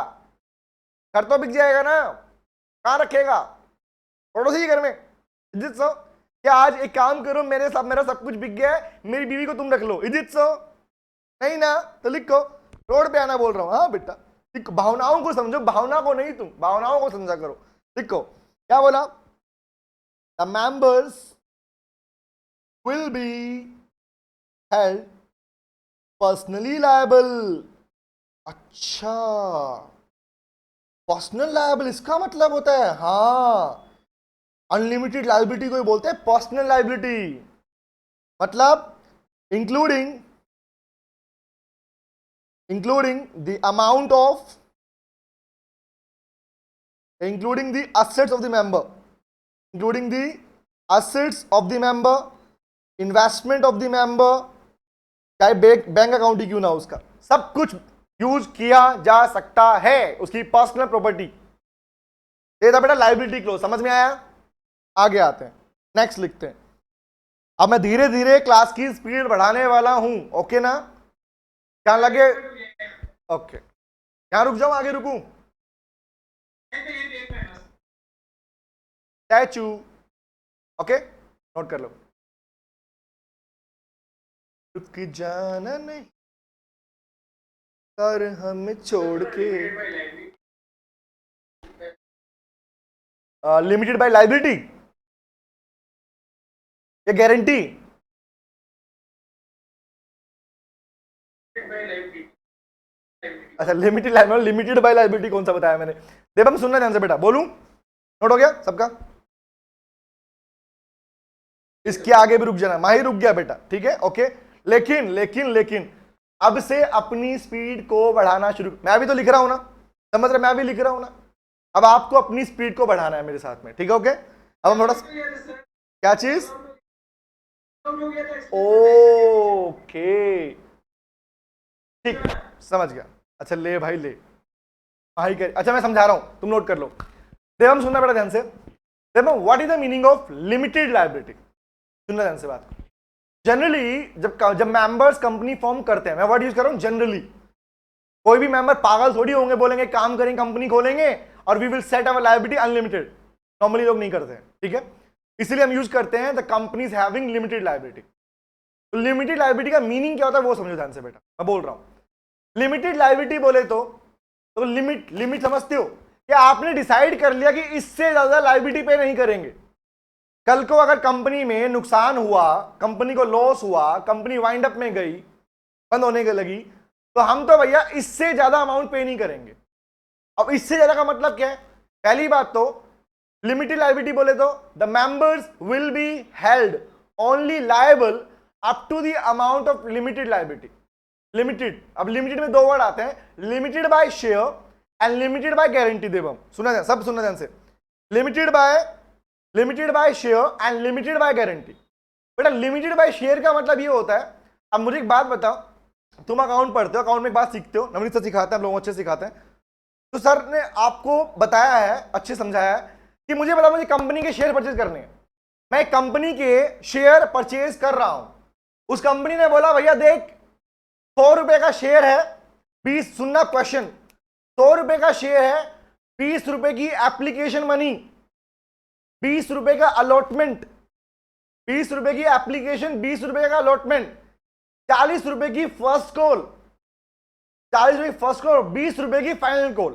घर तो बिक जाएगा ना, कहाँ रखेगा? पड़ोसी घर में। इजिट सो? क्या आज एक काम करो, मेरा सब कुछ बिक गया है, मेरी बीवी को तुम रख लो, इजिट सो? नहीं ना? तो लिखो, रोड पे आना बोल रहा हूँ, हाँ बेटा, ठीक, भावनाओं को समझो, भावना को नहीं, तुम भावनाओं को समझा करो। देखो क्या बोला, the members will be held personally liable. अच्छा, पर्सनल लायबल इसका मतलब होता है, हाँ, अनलिमिटेड लायबिलिटी को ही बोलते हैं पर्सनल लायबिलिटी। मतलब including the amount of, including the assets of the member, including the assets of the member, investment of the member, चाहे बैंक अकाउंट ही क्यों ना, उसका सब कुछ यूज किया जा सकता है, उसकी पर्सनल प्रॉपर्टी। ये था बेटा लायबिलिटी क्लोज, समझ में आया? आगे आते हैं, नेक्स्ट लिखते हैं। अब मैं धीरे धीरे क्लास की स्पीड बढ़ाने वाला हूं, ओके ना? क्या लगे? ओके, यहां रुक जाऊं, आगे रुकूं? स्टैचू, ओके, नोट कर लो। रुक जाना नहीं कर हमें छोड़ के, लिमिटेड बाय लायबिलिटी या गारंटी? अच्छा, लिमिटेड बाय लायबिलिटी कौन सा बताया मैंने? देवम सुनना ध्यान से बेटा, बोलूं? नोट हो गया सबका? इसके आगे भी रुक जाना, माही रुक गया बेटा, ठीक है, ओके। लेकिन लेकिन लेकिन अब से अपनी स्पीड को बढ़ाना शुरू, मैं भी तो लिख रहा हूं ना, समझ रहे? मैं भी लिख रहा हूं ना, अब आपको अपनी स्पीड को बढ़ाना है मेरे साथ में, ठीक है, ओके। अब हम थोड़ा, क्या चीज? ओके, ठीक, समझ गया। अच्छा ले भाई ले, भाई कर, अच्छा मैं समझा रहा हूं, तुम नोट कर लो। देवम सुनना बेटा ध्यान से। Devam, what is the meaning of limited liability? सुनना ध्यान से बात। जनरली जब मेंबर्स कंपनी फॉर्म करते हैं, मैं वर्ड यूज कर रहा हूं जनरली, कोई भी मेंबर पागल थोड़ी होंगे, बोलेंगे काम करेंगे, कंपनी खोलेंगे और we will set our liability unlimited. Normally लोग नहीं करते हैं, ठीक है, इसलिए हम यूज करते हैं the companies having limited liability. तो लिमिटेड लायबिलिटी का मीनिंग क्या होता है वो समझो ध्यान से बेटा, मैं बोल रहा हूं। लिमिटेड लायबिलिटी बोले तो लिमिट समझते हो कि आपने डिसाइड कर लिया कि इससे ज्यादा लायबिलिटी पे नहीं करेंगे। कल को अगर कंपनी में नुकसान हुआ, कंपनी को लॉस हुआ, कंपनी वाइंड अप में गई, बंद होने के लगी, तो हम तो भैया इससे ज्यादा अमाउंट पे नहीं करेंगे। अब इससे ज्यादा का मतलब क्या है? पहली बात तो लिमिटेड लायबिलिटी बोले तो the members will be held only liable up to the amount of limited liability. Limited, अब लिमिटेड में दो वर्ड आते हैं, limited by share and limited by guarantee. Devam सुना ध्यान, सब सुना ध्यान से, limited by share and limited by guarantee. बेटा लिमिटेड बाय शेयर का मतलब ये होता है, अब मुझे एक बात बताओ, तुम अकाउंट पढ़ते हो, अकाउंट में एक बात सीखते हो, नवनीत सर सिखाते हैं, हम लोग अच्छे सिखाते हैं, तो सर ने आपको बताया है, अच्छे समझाया है कि मुझे बताओ, मुझे कंपनी के शेयर परचेज करने हैं, मैं कंपनी के शेयर परचेज कर रहा हूं। उस कंपनी ने बोला भैया देख 100 रुपए का शेयर है, 20, सुनना क्वेश्चन, 100 रुपए का शेयर है, 20 रुपए की एप्लीकेशन मनी, 20 रुपए का अलॉटमेंट, 20 रुपए की एप्लीकेशन, 20 रुपए का अलॉटमेंट, 40 रुपए की फर्स्ट कॉल, 40 रुपए की फर्स्ट कॉल, 20 रुपए की फाइनल कॉल,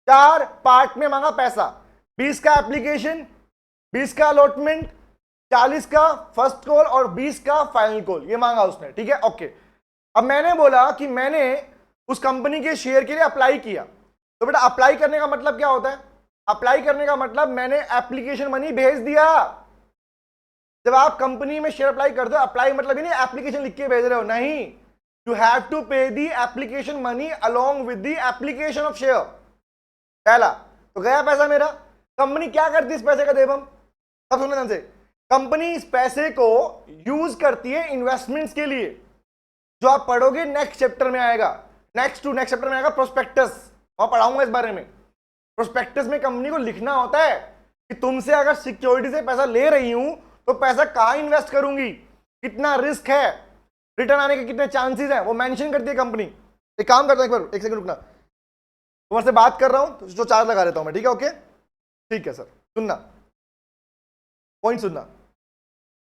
4 पार्ट में मांगा पैसा, 20 का एप्लीकेशन, 20 का अलॉटमेंट, 40 का फर्स्ट कॉल और 20 का फाइनल कॉल, ये मांगा उसने, ठीक है, ओके। अब मैंने बोला कि मैंने उस कंपनी के शेयर के लिए अप्लाई किया, तो बेटा अप्लाई करने का मतलब क्या होता है? अप्लाई करने का मतलब मैंने एप्लीकेशन मनी भेज दिया। जब आप कंपनी में शेयर अप्लाई करते हो, अप्लाई मतलब ही नहीं एप्लीकेशन लिख के भेज रहे हो, नहीं, यू हैव टू पे the application money along with the application of share. पहला तो गया पैसा मेरा। कंपनी क्या करती है इस पैसे का? देवम सब सुनना ध्यान से, कंपनी इस पैसे को यूज करती है इन्वेस्टमेंट्स के लिए, जो आप पढ़ोगे नेक्स्ट चैप्टर में आएगा, नेक्स्ट चैप्टर में आएगा प्रोस्पेक्टस, वहां पढ़ाऊंगा इस बारे में। प्रोस्पेक्टस में कंपनी को लिखना होता है कि तुमसे अगर सिक्योरिटी से पैसा ले रही हूं तो पैसा कहां इन्वेस्ट करूंगी, कितना रिस्क है, रिटर्न आने के कितने चांसेस हैं, वो मेंशन करती है कंपनी। एक काम करता हूं, एक बार एक सेकंड रुकना, तुम्हारे से बात कर रहा हूं तो जो चार्ज लगा देता हूं मैं, ठीक है, ओके, ठीक है सर, सुनना पॉइंट सुनना।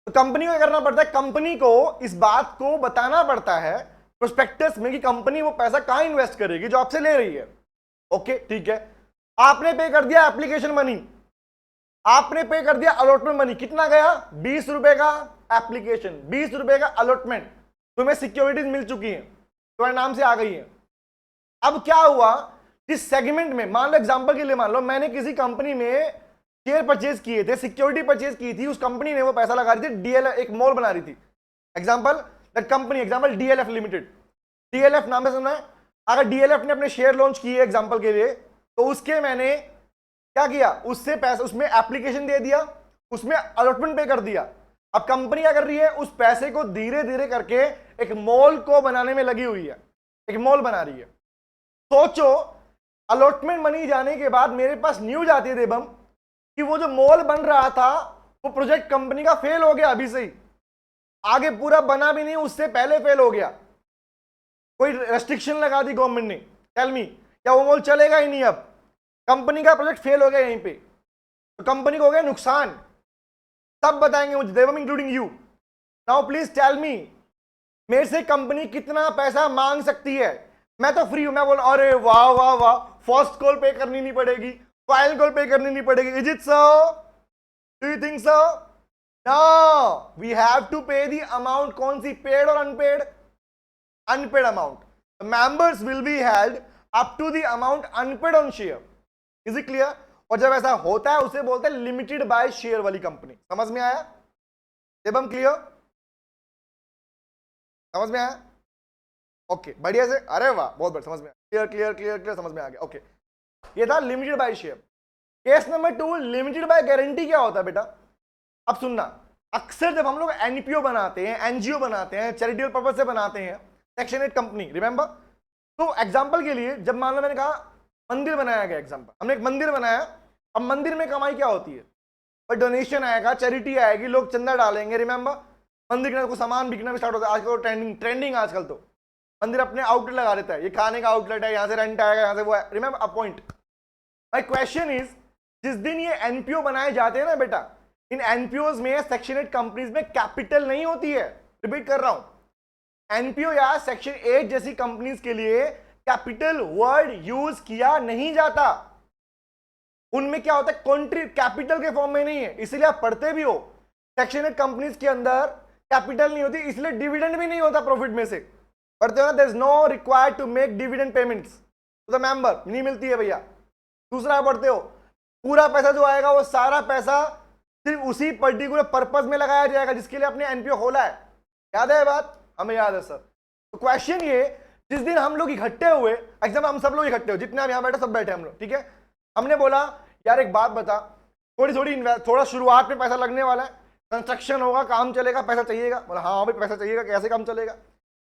तो कंपनी को क्या करना पड़ता है? कंपनी को इस बात को बताना पड़ता है प्रोस्पेक्टस में कि कंपनी वो पैसा कहां इन्वेस्ट करेगी जो आपसे ले रही है। ओके ठीक है, आपने पे कर दिया एप्लीकेशन मनी, आपने पे कर दिया अलॉटमेंट मनी, कितना गया 20 रुपए का एप्लीकेशन, 20 रुपए का अलॉटमेंट, तुम्हें सिक्योरिटीज मिल चुकी है, तुम्हारे नाम से आ गई है। अब क्या हुआ, जिस सेगमेंट में, मान लो एग्जांपल के लिए मान लो मैंने किसी कंपनी में शेयर परचेज किए थे, सिक्योरिटी परचेज की थी, उस कंपनी ने वो पैसा लगा रही थी, डीएलएफ एक मॉल बना रही थी, example that company, example DLF limited, DLF नाम से सुना है? अगर डीएलएफ ने अपने शेयर लॉन्च किए एग्जांपल के लिए, तो उसके मैंने क्या किया, उससे पैसा, उसमें एप्लीकेशन दे दिया, उसमें अलॉटमेंट पे कर दिया। अब कंपनी क्या कर रही है, उस पैसे को धीरे धीरे करके एक मॉल को बनाने में लगी हुई है, एक मॉल बना रही है। सोचो अलॉटमेंट मनी जाने के बाद मेरे पास न्यूज आती है देवम कि वो जो मॉल बन रहा था वो प्रोजेक्ट कंपनी का फेल हो गया, अभी से ही आगे पूरा बना भी नहीं, उससे पहले फेल हो गया, कोई रेस्ट्रिक्शन लगा दी गवर्नमेंट ने। टेल मी, क्या वो मॉल चलेगा ही नहीं? अब कंपनी का प्रोजेक्ट फेल हो गया यहीं पे, तो कंपनी को हो गया नुकसान। तब बताएंगे मुझे Devam including you. Now please tell me, मेरे से कंपनी कितना पैसा मांग सकती है? मैं तो फ्री हूं, मैं बोल अरे वाह वाह वाह, फर्स्ट कॉल पे करनी नहीं पड़ेगी, फाइनल कॉल पे करनी नहीं पड़ेगी, is it so? Do you think so? No, we have to pay the amount, कौन सी, पेड और unpaid? Unpaid amount, members will be held up to the amount unpaid on share, is it clear? और जब ऐसा होता है उसे बोलते हैं लिमिटेड बाय शेयर वाली कंपनी। समझ में आया? एवं क्लियर? समझ में आया? ओके बढ़िया से, अरे वाह बहुत बढ़िया, समझ में आया, क्लियर क्लियर क्लियर क्लियर, समझ में आ गया। ओके, ये था limited by share. Case number 2, limited by guarantee क्या होता है बेटा? अब सुनना, अक्सर जब हम लोग एनपीओ बनाते हैं, एनजीओ बनाते हैं, चैरिटेबल पर्पज से बनाते हैं, सेक्शन 8 कंपनी, रिमेंबर? तो एग्जांपल के लिए जब मान लो मैंने कहा मंदिर बनाया गया, एग्जांपल हमने एक मंदिर बनाया, अब मंदिर में कमाई क्या होती है? और डोनेशन आएगा, चैरिटी आएगी, लोग चंदा डालेंगे, रिमेंबर? मंदिर के अंदर कुछ सामान बिकना भी स्टार्ट होता है आजकल, ट्रेंडिंग आजकल तो मंदिर अपने आउटलेट लगा देता है, ये खाने का आउटलेट है, यहां से रेंट आएगा, यहां से वो है, remember? A point, my question is, जिस दिन ये एनपीओ बनाए जाते हैं ना बेटा, इन एनपीओज में, सेक्शन 8 कंपनीज में कैपिटल नहीं होती है। रिपीट कर रहा हूं, एनपीओ या सेक्शन 8 जैसी कंपनीज के लिए कैपिटल वर्ड यूज किया नहीं जाता। उनमें क्या होता है, कंट्री कैपिटल के फॉर्म में नहीं है, इसलिए आप पढ़ते भी हो सेक्शन 8 कंपनीज के अंदर कैपिटल नहीं होती, इसलिए डिविडेंड भी नहीं होता प्रॉफिट में से, पढ़ते हो ना? There is no required to make dividend payments to the member, नहीं मिलती है भैया। दूसरा पढ़ते हो, पूरा पैसा जो आएगा वो सारा पैसा सिर्फ उसी पर्टिकुलर पर्पज में लगाया जाएगा जिसके लिए अपने एनपीओ खोला है। याद है बात? हमें याद है सर। तो क्वेश्चन ये, जिस दिन हम लोग इकट्ठे हुए, एग्जाम्पल हम सब लोग इकट्ठे हो, जितने हम यहाँ बैठे सब बैठे हम लोग, ठीक है? हमने बोला यार एक बात बता, थोड़ा शुरुआत में पैसा लगने वाला है, कंस्ट्रक्शन होगा, काम चलेगा, पैसा चाहिएगा। बोला हाँ भाई पैसा चाहिएगा, कैसे काम चलेगा?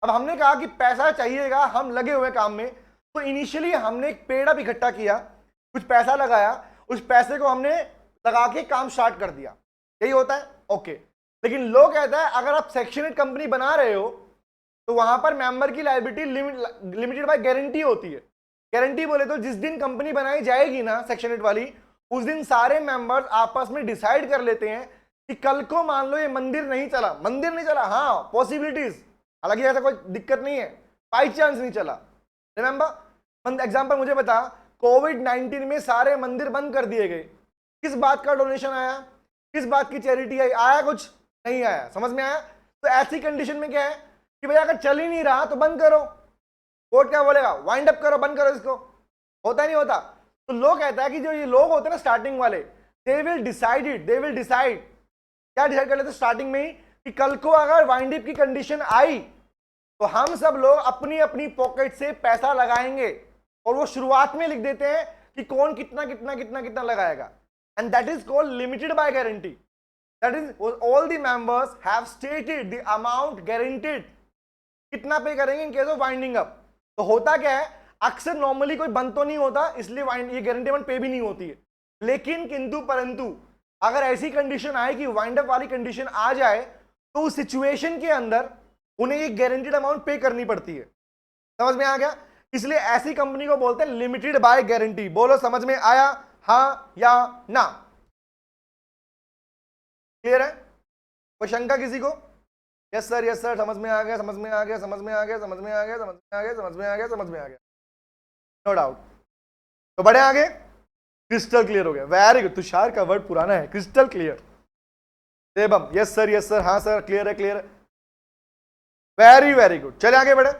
अब हमने कहा कि पैसा चाहिएगा, हम लगे हुए काम में, तो इनिशियली हमने एक पेड़ अप इकट्ठा किया, कुछ पैसा लगाया, उस पैसे को हमने लगा के काम स्टार्ट कर दिया, यही होता है? ओके। लेकिन लोग कहता है अगर आप सेक्शन 8 कंपनी बना रहे हो तो वहां पर मेंबर की लायबिलिटी लिमिटेड बाय गारंटी होती है। गारंटी बोले तो जिस दिन कंपनी बनाई जाएगी ना सेक्शन 8 वाली, उस दिन सारे मेंबर्स आपस में डिसाइड कर लेते हैं कि कल को मान लो ये मंदिर नहीं चला, हाँ पॉसिबिलिटीज, हालांकि ऐसा कोई दिक्कत नहीं है, बाई चांस नहीं चला, रिमेंबर? एग्जाम्पल मुझे बता, कोविड-19 में सारे मंदिर बंद कर दिए गए, किस बात का डोनेशन आया, किस बात की चैरिटी आई? आया कुछ? नहीं आया। समझ में आया? तो ऐसी कंडीशन में क्या है कि भैया अगर चल ही नहीं रहा तो बंद करो, कोर्ट क्या बोलेगा, वाइंड अप करो, बंद करो इसको, होता नहीं होता? तो लोग कहता है कि जो ये लोग होते हैं ना स्टार्टिंग वाले, दे विल डिसाइड क्या डिसाइड कर लेते स्टार्टिंग में ही कि कल को अगर वाइंड अप की कंडीशन आई तो हम सब लोग अपनी अपनी पॉकेट से पैसा लगाएंगे, और वो शुरुआत में लिख देते हैं कि कौन कितना कितना कितना कितना लगाएगा, and that is called limited by guarantee. That is all the members have stated the amount guaranteed, कितना पे करेंगे इन केस ऑफ वाइंडिंग अप। तो होता क्या है, अक्सर नॉर्मली कोई बंद तो नहीं होता, इसलिए ये गारंटी अमाउंट पे भी नहीं होती है, लेकिन किंतु परंतु अगर ऐसी कंडीशन आए कि वाइंड अप वाली कंडीशन आ जाए तो उस सिचुएशन के अंदर उन्हें ये गारंटीड अमाउंट पे करनी पड़ती है। समझ में आ गया? इसलिए ऐसी कंपनी को बोलते हैं लिमिटेड बाय गारंटी। बोलो समझ में आया, हाँ या ना? क्लियर है? कोई शंका किसी को? यस सर, समझ में आ गया, समझ में आ गया, समझ में आ गया, समझ में आ गया, समझ में आ गया, समझ में आ गया, समझ में आ गया, नो डाउट। तो बढ़े आगे, क्रिस्टल क्लियर हो गया, वेरी गुड। तुषार का वर्ड पुराना है, क्रिस्टल क्लियर। देवम, यस सर, हाँ सर, क्लियर है, क्लियर है, वेरी वेरी गुड। चले आगे बढ़े।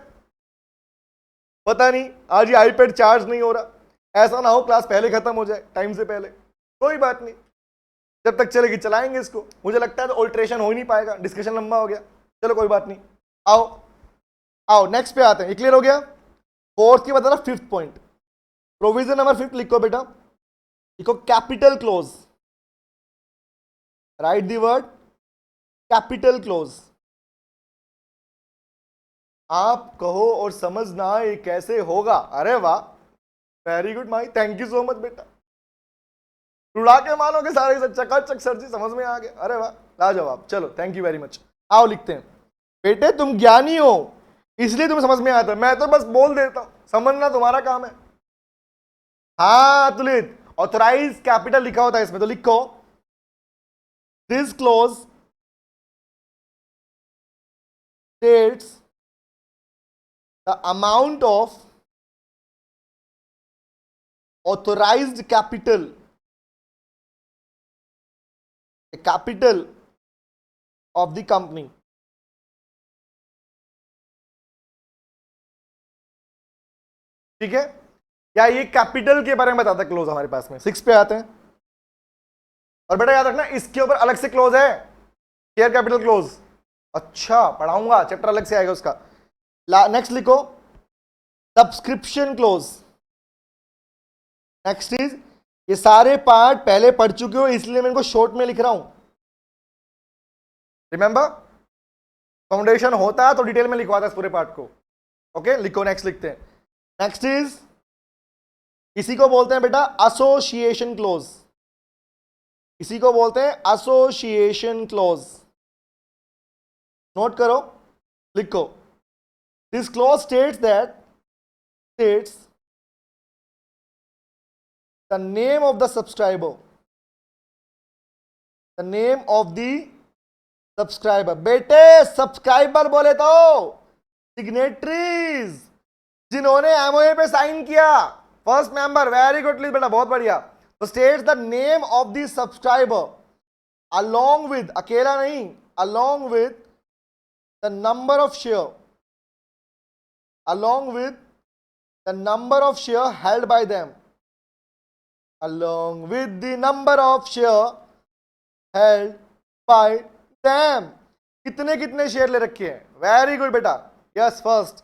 पता नहीं आज ये आईपैड चार्ज नहीं हो रहा, ऐसा ना हो क्लास पहले खत्म हो जाए, टाइम से पहले। कोई बात नहीं, जब तक चलेगी चलाएंगे इसको। मुझे लगता है तो ऑल्ट्रेशन हो ही नहीं पाएगा, डिस्कशन लंबा हो गया। चलो कोई बात नहीं, आओ आओ नेक्स्ट पे आते हैं। ये क्लियर हो गया। फोर्थ की बता, fifth point, provision number fifth लिखो बेटा, लिखो capital close. Right the word capital close. आप कहो और समझना ये कैसे होगा। अरे वाह, very good my, thank you so much बेटा। उड़ा के मानोगे सारे से, चकाचक सर जी समझ में आ गए। अरे वाह, लाजवाब। चलो थैंक यू वेरी मच। आओ लिखते हैं। बेटे तुम ज्ञानी हो इसलिए तुम्हें समझ में आता है, मैं तो बस बोल देता हूं, समझना तुम्हारा काम है। हाँ तुलित, ऑथराइज कैपिटल लिखा होता है इसमें, तो लिखो this close states the amount of authorised capital, capital of the company. ठीक है, या ये कैपिटल के बारे में बताता है क्लोज हमारे पास में। 6 पे आते हैं। और बेटा याद रखना इसके ऊपर अलग से क्लोज है, शेयर कैपिटल क्लोज। अच्छा पढ़ाऊंगा, चैप्टर अलग से आएगा उसका। नेक्स्ट लिखो सब्सक्रिप्शन क्लोज। नेक्स्ट इज, ये सारे पार्ट पहले पढ़ चुके हो इसलिए मैं इनको शॉर्ट में लिख रहा हूं। रिमेंबर, फाउंडेशन होता है तो डिटेल में लिखवाता है इस पूरे पार्ट को। ओके लिखो, नेक्स्ट लिखते हैं। नेक्स्ट इज, इसी को बोलते हैं बेटा एसोसिएशन क्लोज। इसी को बोलते हैं एसोसिएशन क्लोज। नोट करो, लिखो this close states the name of the subscriber, the name of the subscriber. बेटे सब्सक्राइबर बोले तो सिग्नेटरीज, जिन्होंने एमओए पे साइन किया, फर्स्ट मेंबर। वेरी गुड बेटा, बहुत बढ़िया। तो states the name of the subscriber along with, अकेला नहीं, along with the number of share, along with the number of share held by them, along with the number of share held by them. कितने कितने share ले रखे हैं। Very good बेटा, yes first.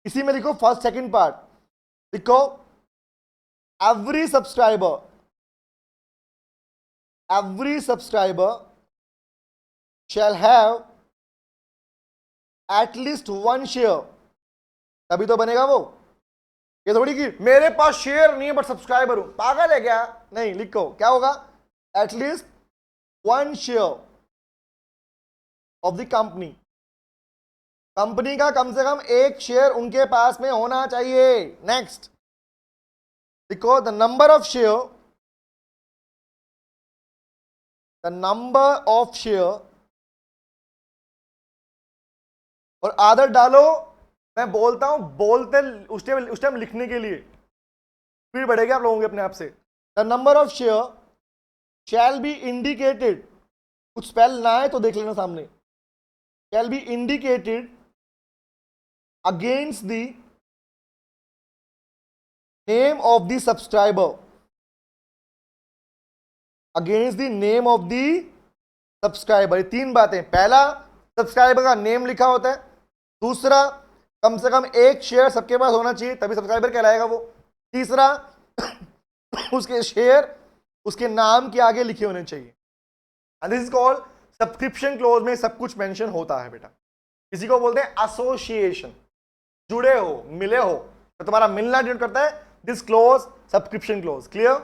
इसी में लिखो फर्स्ट सेकंड पार्ट, लिखो every subscriber shall have at least one share, तभी तो बनेगा वो। ये थोड़ी कि मेरे पास शेयर नहीं है बट सब्सक्राइबर हूं, पागल है क्या। नहीं, लिखो क्या होगा, at least one share of the company, company का कम से कम एक शेयर उनके पास में होना चाहिए। नेक्स्ट लिखो the number of share, the number of share, और आदत डालो, मैं बोलता हूं बोलते उस टाइम लिखने के लिए स्पीड बढ़ेगी आप लोगों के अपने आप से। The number of share shall be indicated, कुछ स्पेल ना है तो देख लेना सामने, shall be indicated against the name of the subscriber, against the name of the subscriber. तीन बातें, पहला सब्सक्राइबर का नेम लिखा होता है, दूसरा कम से कम एक शेयर सबके पास होना चाहिए तभी सब्सक्राइबर कहलाएगा वो, तीसरा उसके शेयर उसके नाम के आगे लिखे होने चाहिए। And this is called subscription close में सब कुछ मेंशन होता है बेटा। इसी को बोलते हैं एसोसिएशन, जुड़े हो, मिले हो, तो तुम्हारा मिलना डिनोट करता है this close, subscription close. Clear?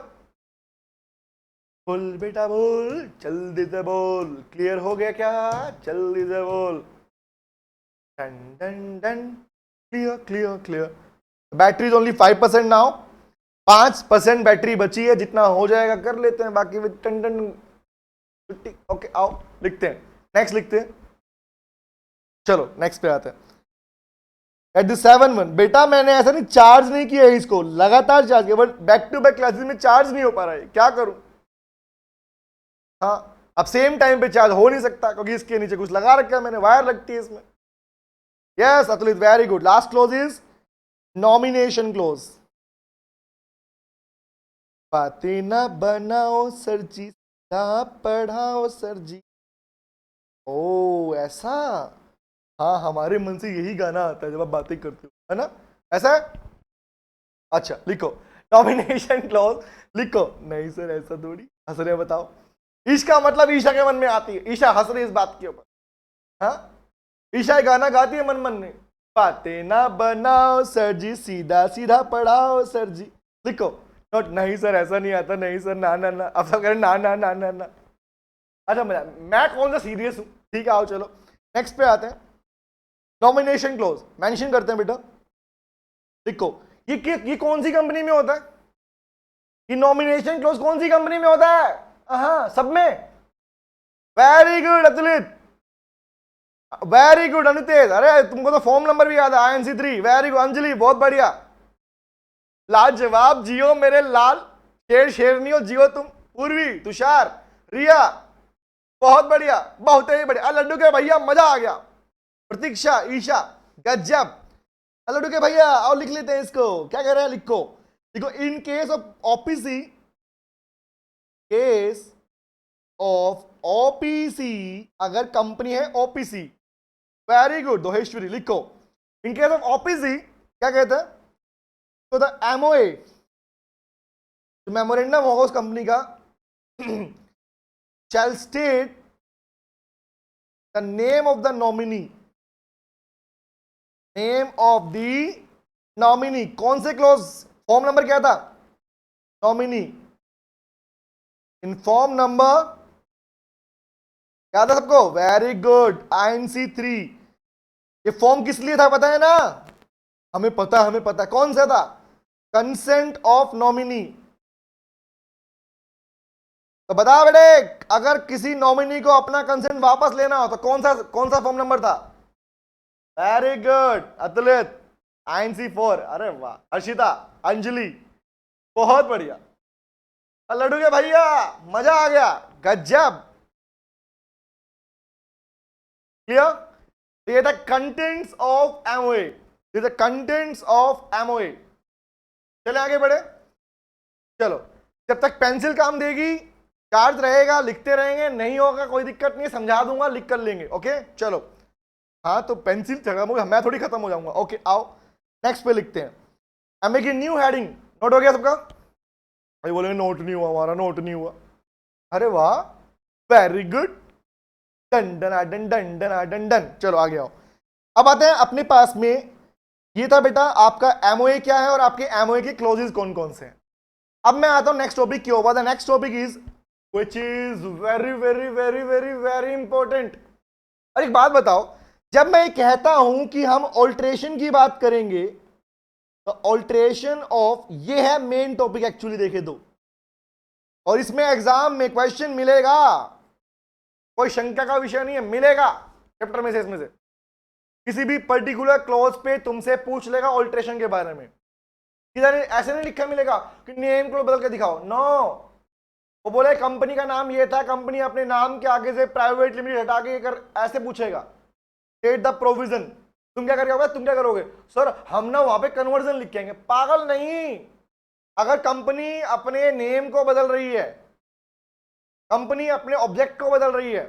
बोल बेटा बोल, जल्दी से बोल, क्लियर हो गया क्या? जल्दी से बोल। Done done done, clear clear clear. Battery is only 5% now, 5% battery बची है, जितना हो जाएगा कर लेते हैं, बाकी विद टन टन। ओके आओ लिखते हैं, नेक्स्ट लिखते हैं। चलो नेक्स्ट पे आते हैं। एट द 7-1 बेटा मैंने ऐसा नहीं चार्ज नहीं किया है इसको, लगातार चार्ज किया, but back to back classes में चार्ज नहीं हो पा रहा है, क्या करूं? हाँ अब सेम टाइम पे चार्ज हो नहीं सकता क्योंकि इसके नीचे कुछ लगा रखा है मैंने, वायर लगती है इसमें। Yes Atulit very good. Last clause is nomination clause. बातें ना बनाओ सर जी, ना पढ़ाओ सर जी। ओ ऐसा, हाँ हमारे मन से यही गाना आता है जब आप बातें करते हो, है ना? ऐसा है? अच्छा लिखो नॉमिनेशन क्लॉज, लिखो। नहीं सर ऐसा थोड़ी, हंस रहे बताओ। ईशा मतलब ईशा के मन में आती है, ईशा हंस रही इस बात के ऊपर। हाँ ईशा गाना गाती है मन मन में, बातें ना बनाओ सर जी, सीधा सीधा पढ़ाओ सर जी। लिखो नोट, नहीं सर ऐसा नहीं आता, नहीं सर ना ना ना, अब सब कह रहे ना ना ना ना ना। अच्छा मैं कौन सा सीरियस हूं, ठीक है आओ चलो नेक्स्ट पे आते हैं। नॉमिनेशन क्लोज मेंशन करते हैं बेटा, लिखो ये कौन सी कंपनी में होता है? ये नॉमिनेशन क्लोज कौन सी कंपनी में होता है? हाँ सब में। वेरी गुड अतुलित, वेरी गुड अनुतेज, अरे तुमको तो फॉर्म नंबर भी याद है INC3, वेरी गुड अंजलि बहुत बढ़िया, लाजवाब, जियो मेरे लाल, शेर शेरनी हो जियो तुम, पूर्वी, तुषार, रिया बहुत बढ़िया, बहुत ही बढ़िया। लड्डू के भैया मजा आ गया, प्रतीक्षा, ईशा गजब। लड्डू के भैया और लिख लेते हैं इसको, क्या कह रहे हैं लिखो, देखो इन case of OPC, case of OPC, अगर कंपनी है ओपीसी, वेरी गुड दोहेश्वरी, लिखो इन केस ऑफ ओपीसी क्या कहते हैं? तो द एमओए, मेमोरेंडम होगा उस कंपनी का, shall state the name of the nominee, name of the nominee। कौन से क्लोज, फॉर्म नंबर क्या था? नॉमिनी, इन फॉर्म नंबर याद है सबको? Very good INC3। ये फॉर्म किस लिए था पता है ना? हमें पता, हमें पता कौन सा था, कंसेंट ऑफ नॉमिनी। तो बता बेटे अगर किसी नॉमिनी को अपना कंसेंट वापस लेना हो तो कौन सा फॉर्म नंबर था? वेरी गुड अतुलित INC4, अरे वाह हर्षिता, अंजलि बहुत बढ़िया, लड्डू के भैया मजा आ गया, गजब। क्लियर? ये था कंटेंट्स ऑफ एमओए, ये था कंटेंट्स ऑफ एमओए। चले आगे बढ़े, चलो जब तक पेंसिल काम देगी चार्ज रहेगा, लिखते रहेंगे, नहीं होगा कोई दिक्कत नहीं, समझा दूंगा लिख कर लेंगे। ओके चलो, हाँ तो पेंसिल खत्म हो गया, मैं थोड़ी खत्म हो जाऊंगा। ओके आओ नेक्स्ट पे लिखते हैं। I make a new heading, note हो गया सबका? भाई बोलेंगे नोट नहीं हुआ हमारा, नोट नहीं हुआ, अरे वाह very good, done done done done done done done. चलो आगे आओ, अब आते हैं अपने पास में, ये था बेटा आपका एमओए क्या है और आपके एमओए के क्लोजेस कौन कौन से हैं। अब मैं आता हूं नेक्स्ट टॉपिक के ऊपर। The next topic is which is very very very very very important. और एक बात बताओ, जब मैं कहता हूं कि हम ऑल्ट्रेशन की बात करेंगे तो ऑल्ट्रेशन ऑफ, ये है मेन टॉपिक एक्चुअली देखे तो, और इसमें एग्जाम में क्वेश्चन मिलेगा, कोई शंका का विषय नहीं है, मिलेगा चैप्टर में से, इसमें से किसी भी पर्टिकुलर क्लॉज पे तुमसे पूछ लेगा ऑल्ट्रेशन के बारे में। किधर ऐसे नहीं लिखा मिलेगा कि नेम को बदल के दिखाओ, नो। वो बोले कंपनी का नाम ये था, कंपनी अपने नाम के आगे से प्राइवेट लिमिटेड हटा के कर, ऐसे पूछेगा स्टेट द प्रोविजन। तुम क्या करोगे? तुम क्या करोगे सर? हम ना वहां पे कन्वर्जन लिख के आएंगे, पागल नहीं। अगर कंपनी अपने नेम को बदल रही है, कंपनी अपने ऑब्जेक्ट को बदल रही है,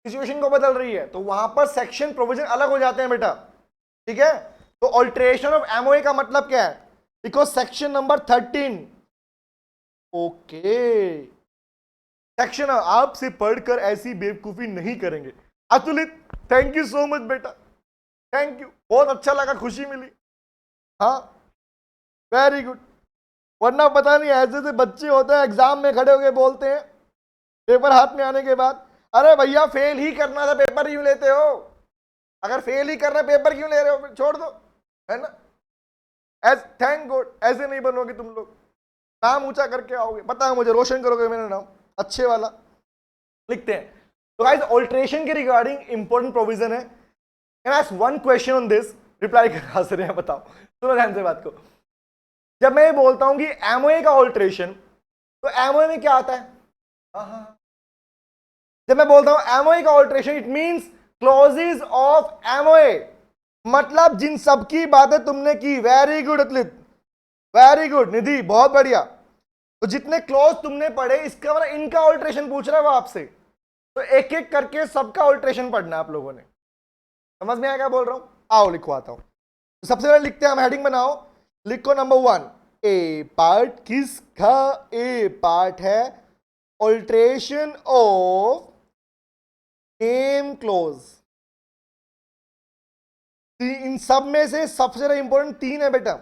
सिचुएशन को बदल रही है, तो वहां पर सेक्शन प्रोविजन अलग हो जाते हैं बेटा, ठीक है? तो ऑल्ट्रेशन ऑफ एमओए का मतलब क्या है? Because section number 13, okay section, आपसे पढ़कर ऐसी बेवकूफी नहीं करेंगे। अतुलित थैंक यू सो मच बेटा, थैंक यू, बहुत अच्छा लगा, खुशी मिली। हाँ वेरी गुड, वरना पता नहीं ऐसे ऐसे बच्चे होते हैं एग्जाम में खड़े होके बोलते हैं पेपर हाथ में आने के बाद, अरे भैया फेल ही करना था, पेपर क्यों लेते हो? अगर फेल ही करना पेपर क्यों ले रहे हो? छोड़ दो, है ना? थैंक गॉड ऐसे नहीं बनोगे तुम लोग, नाम ऊंचा करके आओगे, पता है मुझे, रोशन करोगे मेरा नाम अच्छे वाला। लिखते हैं तो गाइस ऑल्ट्रेशन के रिगार्डिंग इंपॉर्टेंट प्रोविजन है। Can ask one question on this, reply कर हंस रहे हैं, बताओ, सुनो ध्यान से बात को। जब मैं ये बोलता हूं कि एमओए का ऑल्ट्रेशन, तो एमओए में क्या आता है? हाँ, जब मैं बोलता हूं एमओए का alteration, it means clauses of MOA, मतलब जिन सब की बातें तुमने की। वेरी गुड अतुलित, वेरी गुड निधि, बहुत बढ़िया। तो जितने क्लॉज तुमने पढ़े, इसका मतलब इनका ऑल्ट्रेशन पूछ रहा है वो आपसे, तो एक एक करके सबका ऑल्ट्रेशन पढ़ना है आप लोगों ने। समझ में आया क्या बोल रहा हूं? आओ लिखवाता हूं। तो सबसे पहले लिखते हैं हम, हेडिंग बनाओ, लिखो नंबर 1, ए पार्ट। किसका ए पार्ट है? Alteration of name clause. इन सब में से सबसे ज्यादा इंपॉर्टेंट 3 है बेटा।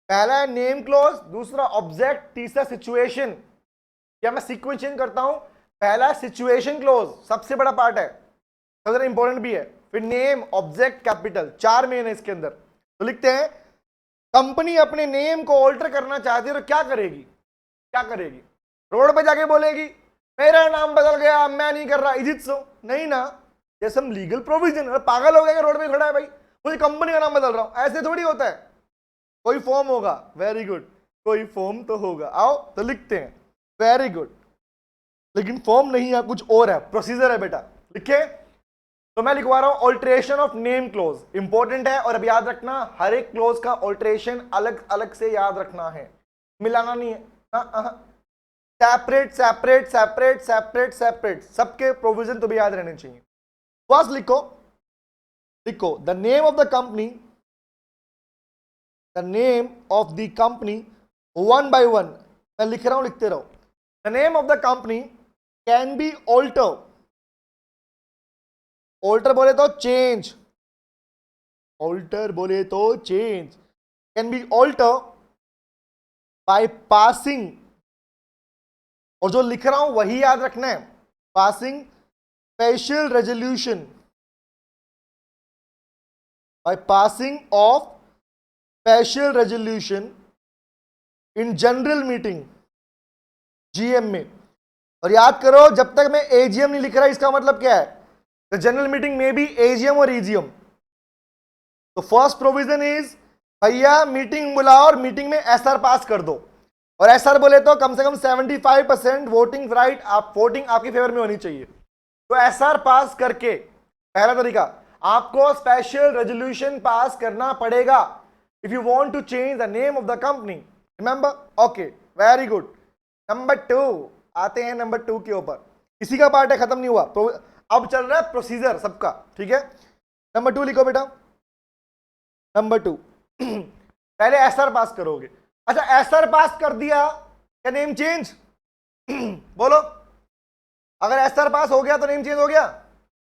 पहला है नेम क्लोज, दूसरा ऑब्जेक्ट, तीसरा सिचुएशन। क्या मैं सीक्वेंस चेंज करता हूं? पहला सिचुएशन क्लोज, सबसे बड़ा पार्ट है, सबसे ज्यादा इंपॉर्टेंट भी है। फिर नेम, ऑब्जेक्ट, कैपिटल, 4 मेन है इसके अंदर। तो लिखते हैं, कंपनी अपने नेम को ऑल्टर करना चाहती है तो क्या करेगी? क्या करेगी? रोड पे जाके बोलेगी मेरा नाम बदल गया, मैं नहीं कर रहा, इज इट सो? नहीं ना, ये सब लीगल प्रोविजन। पागल हो गया, रोड पे खड़ा है भाई, मुझे कंपनी का नाम बदल रहा हूं, ऐसे थोड़ी होता है। कोई फॉर्म होगा, वेरी गुड, कोई फॉर्म तो होगा। आओ तो लिखते हैं, वेरी गुड। लेकिन फॉर्म नहीं है, कुछ और है, प्रोसीजर है बेटा। लिखे, तो मैं लिखवा रहा हूं alteration of name close, important है। और अब याद रखना, हर एक क्लोज का ऑल्ट्रेशन अलग अलग से याद रखना है, मिलाना नहीं है। Separate separate separate separate separate, सबके प्रोविजन तो भी याद रहने चाहिए। फर्स्ट लिखो, लिखो the name of the company, the name of the company, one by one मैं लिख रहा हूं, लिखते रहो। The name of the company can be alter, alter बोले तो चेंज, ऑल्टर बोले तो change, can be alter by passing, और जो लिख रहा हूं वही याद रखना है, passing special resolution, by passing of special resolution in general meeting, GM में। और याद करो, जब तक मैं एजीएम नहीं लिख रहा, इसका मतलब क्या है? द जनरल मीटिंग में भी एजीएम और ईजीएम। तो फर्स्ट प्रोविजन इज, भैया मीटिंग बुलाओ और मीटिंग में एसआर पास कर दो। और एसआर बोले तो कम से कम 75% वोटिंग राइट, आप वोटिंग आपके फेवर में होनी चाहिए। तो एसआर पास करके, पहला तरीका, आपको स्पेशल रेजोल्यूशन पास करना पड़ेगा if you want to change the name of the company, remember? Okay, very good. Number 2 आते हैं, नंबर 2 के ऊपर, इसी का पार्ट है, खत्म नहीं हुआ, अब चल रहा है प्रोसीजर सबका, ठीक है। नंबर 2 लिखो बेटा, नंबर 2 पहले एसआर पास करोगे। अच्छा, एसआर पास कर दिया, क्या नेम चेंज? बोलो, अगर एसआर पास हो गया तो नेम चेंज हो गया?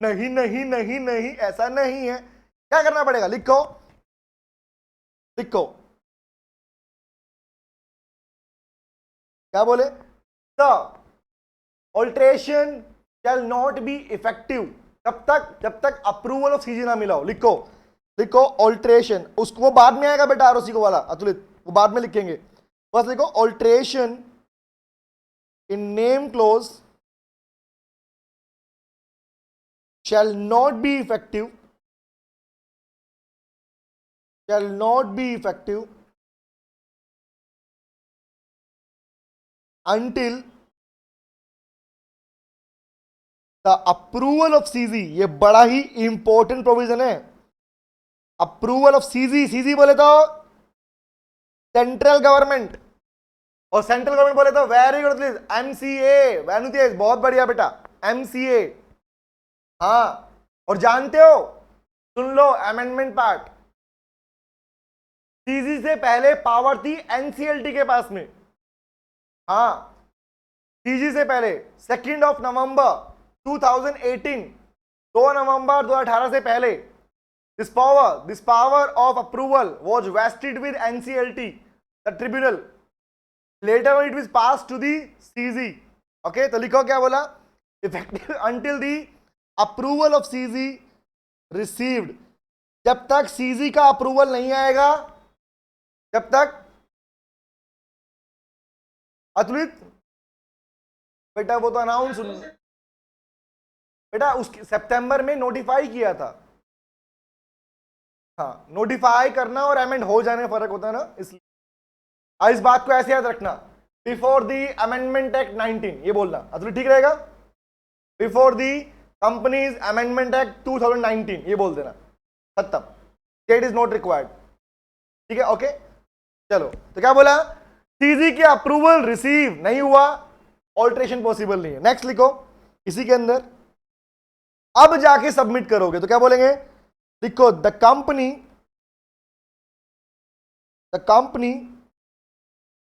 नहीं नहीं नहीं नहीं, ऐसा नहीं है। क्या करना पड़ेगा? लिखो, लिखो, क्या बोले? The alteration shall not be effective, जब तक अप्रूवल ऑफ सीजी ना मिला हो। लिखो, लिखो ऑल्ट्रेशन, उसको वो बाद में आएगा बेटा, आरओसी को वाला अतुलित, वो बाद में लिखेंगे। बस लिखो alteration in name close shall not be effective, shall not be effective until the approval of CZ, ये बड़ा ही इंपॉर्टेंट प्रोविजन है, अप्रूवल ऑफ सीजी। सीजी बोले तो सेंट्रल गवर्नमेंट, और सेंट्रल गवर्नमेंट बोले तो वेरी गुड प्लीज एमसीए, वेनुतेज, बहुत बढ़िया बेटा, एमसीए। हाँ, और जानते हो, सुन लो अमेंडमेंट पार्ट, सीजी से पहले पावर थी एनसीएलटी के पास में। हाँ, सीजी से पहले 2 नवंबर 2018, 2 नवंबर 2018 से पहले this power of approval was vested with NCLT, the tribunal. Later on it was passed to the CZ. Okay, तो लिखो क्या बोला? Effective until the approval of CZ received. जब तक CZ का अप्रूवल नहीं आएगा, जब तक, अतुलित बेटा वो तो अनाउंस, बेटा उसके सितंबर में नोटिफाई किया था, हाँ, नोटिफाई करना और अमेंड हो जाने में फर्क होता है ना, इसलिए इस बात को ऐसे याद रखना, बिफोर द अमेंडमेंट एक्ट 19 ये बोलना अतुल, ठीक रहेगा? Before the companies amendment act 2019 ये बोल देना, खत्म, स्टेट इज नॉट रिक्वायर्ड, ठीक है? ओके, चलो, तो क्या बोला, सीजी की अप्रूवल रिसीव नहीं हुआ, ऑल्ट्रेशन पॉसिबल नहीं है। नेक्स्ट लिखो, इसी के अंदर अब जाके सबमिट करोगे तो क्या बोलेंगे, लिखो द कंपनी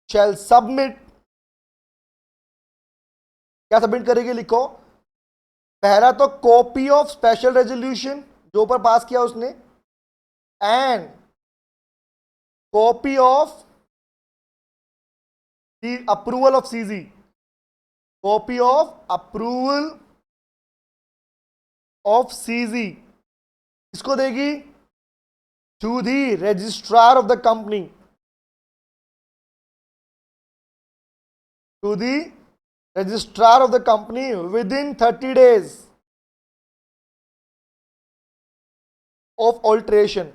शैल सबमिट, क्या सबमिट करेगी, लिखो पहला तो कॉपी ऑफ स्पेशल रेजोल्यूशन जो ऊपर पास किया उसने, and copy of the approval of CG, copy of approval of CG इसको देगी to the registrar of the company, to the registrar of the company within 30 days of alteration.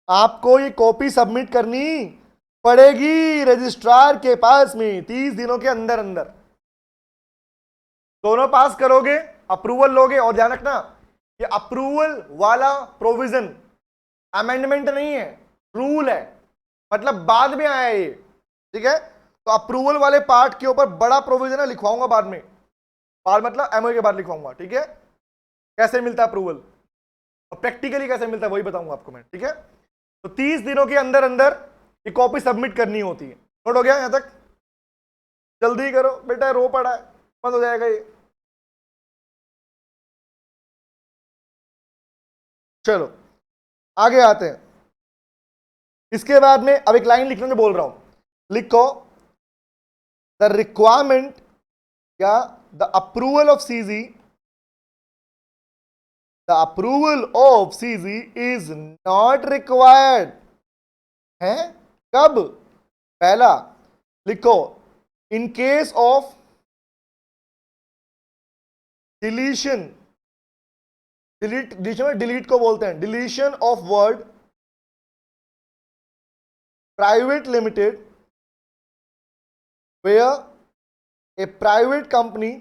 आपको ये copy submit करनी पड़ेगी registrar के पास में 30 दिनों के अंदर अंदर। दोनों पास करोगे, अप्रूवल लोगे, और ध्यान रखना ये अप्रूवल वाला प्रोविजन अमेंडमेंट नहीं है, रूल है, मतलब बाद में आया ये, ठीक है? तो अप्रूवल वाले पार्ट के ऊपर बड़ा प्रोविजन है, लिखवाऊंगा बाद में, बाद मतलब एमओ के बाद लिखवाऊंगा, ठीक है? कैसे मिलता है अप्रूवल और प्रैक्टिकली कैसे मिलता है वही बताऊंगा आपको मैं, ठीक है? तो 30 दिनों के अंदर अंदर ये कॉपी सबमिट करनी होती है। नोट हो गया यहां तक? जल्दी करो बेटा, रो पड़ा है, बंद हो जाएगा ये। चलो आगे आते हैं। इसके बाद में अब एक लाइन लिखने में बोल रहा हूं, लिखो द रिक्वायरमेंट या the approval of CG, the approval of CG is not required है कब, पहला लिखो in case of deletion, delete को बोलते हैं deletion of word private limited, where a private company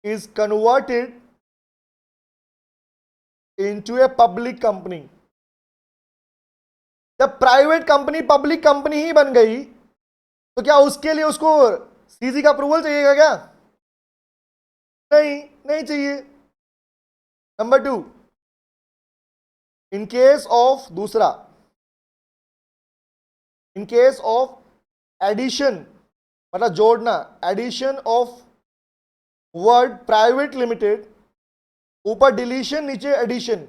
is converted into a public company। जब private company public company ही बन गई तो क्या उसके लिए उसको सीजी का अप्रूवल चाहिएगा क्या? नहीं चाहिए। नंबर 2, इन केस ऑफ, दूसरा इन केस ऑफ एडिशन, मतलब जोड़ना, addition of word private limited, ऊपर डिलीशन नीचे एडिशन,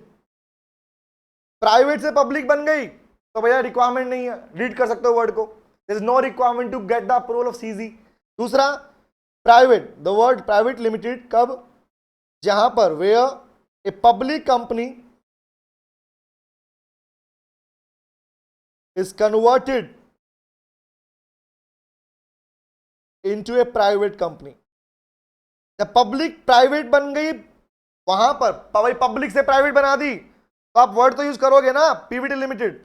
प्राइवेट से पब्लिक बन गई तो भैया रिक्वायरमेंट नहीं है, रीड कर सकते हो वर्ड को, there is no requirement to get the approval of CG. दूसरा private, the word private limited कब, जहां पर where a public company is converted into a private company. जब पब्लिक प्राइवेट बन गई वहां पर भाई पब्लिक से प्राइवेट बना दी तो आप वर्ड तो यूज करोगे ना, पीवीटी लिमिटेड।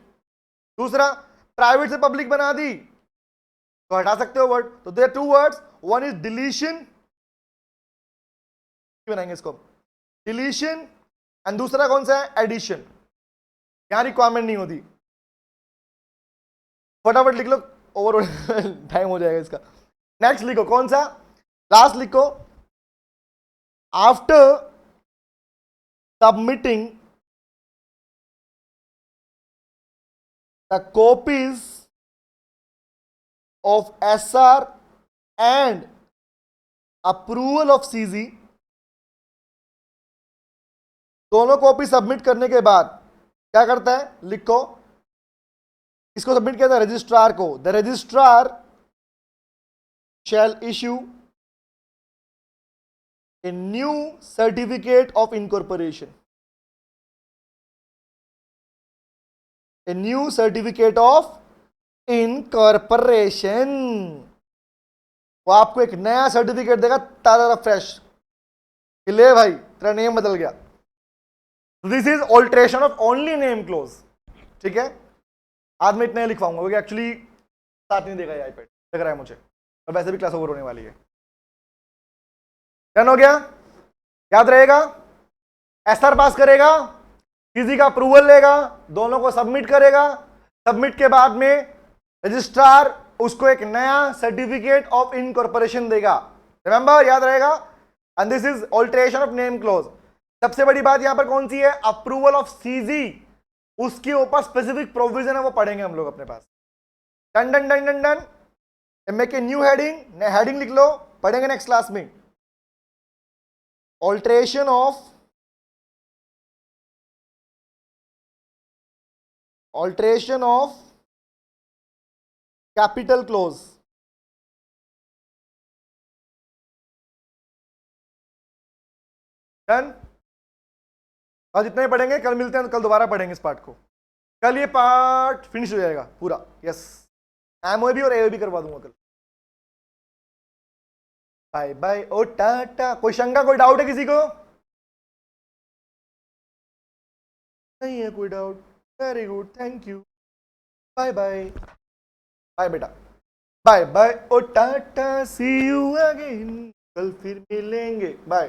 दूसरा प्राइवेट से पब्लिक बना दी तो हटा सकते हो वर्ड। तो there two words, one is deletion, बनाएंगे इसको डिलीशन, एंड दूसरा कौन सा है, एडिशन। यहां रिक्वायरमेंट नहीं होती, फटाफट लिख लो, ओवर टाइम हो जाएगा इसका। नेक्स्ट लिखो, कौन सा, लास्ट लिखो, after submitting the copies of SR and approval of CG, दोनों कॉपी सबमिट करने के बाद क्या करता है, लिखो, इसको सबमिट किया था रजिस्ट्रार को, the registrar shall issue a new certificate of incorporation, a new certificate of incorporation। वो आपको एक नया सर्टिफिकेट देगा ताजा फ्रेश, कि ले भाई तेरा नेम बदल गया। This is alteration of only name close. ठीक है, आज मैं इतना लिखवाऊंगा क्योंकि एक्चुअली साथ नहीं देगा ये आईपैड, लग रहा है मुझे, और वैसे भी क्लास ओवर होने वाली है। डन हो गया, याद रहेगा। एसआर पास करेगा, किसी का अप्रूवल लेगा, दोनों को सबमिट करेगा, सबमिट के बाद में रजिस्ट्रार उसको एक नया सर्टिफिकेट ऑफ इनकॉर्पोरेशन देगा। रिमेंबर, याद रहेगा। And this is alteration of name close. सबसे बड़ी बात यहां पर कौन सी है? अप्रूवल ऑफ सीजी, उसके ऊपर स्पेसिफिक प्रोविजन है, वो पढ़ेंगे हम लोग अपने पास। Done done done done done. Make a new heading, heading लिख लो, पढ़ेंगे नेक्स्ट क्लास में। Alteration of capital clause. Done. आज इतना ही पढ़ेंगे, कल मिलते हैं, कल दोबारा पढ़ेंगे इस पार्ट को। कल ये पार्ट फिनिश हो जाएगा पूरा। यस, एमओ भी और एओ भी करवा दूंगा कल। बाय बाय ओ टाटा। कोई शंका, कोई डाउट है किसी को? नहीं है कोई doubt? Very good, thank you, bye bye. Bye बेटा, बाय बाय ओ टाटा, सी यू अगेन, कल फिर मिलेंगे, बाय।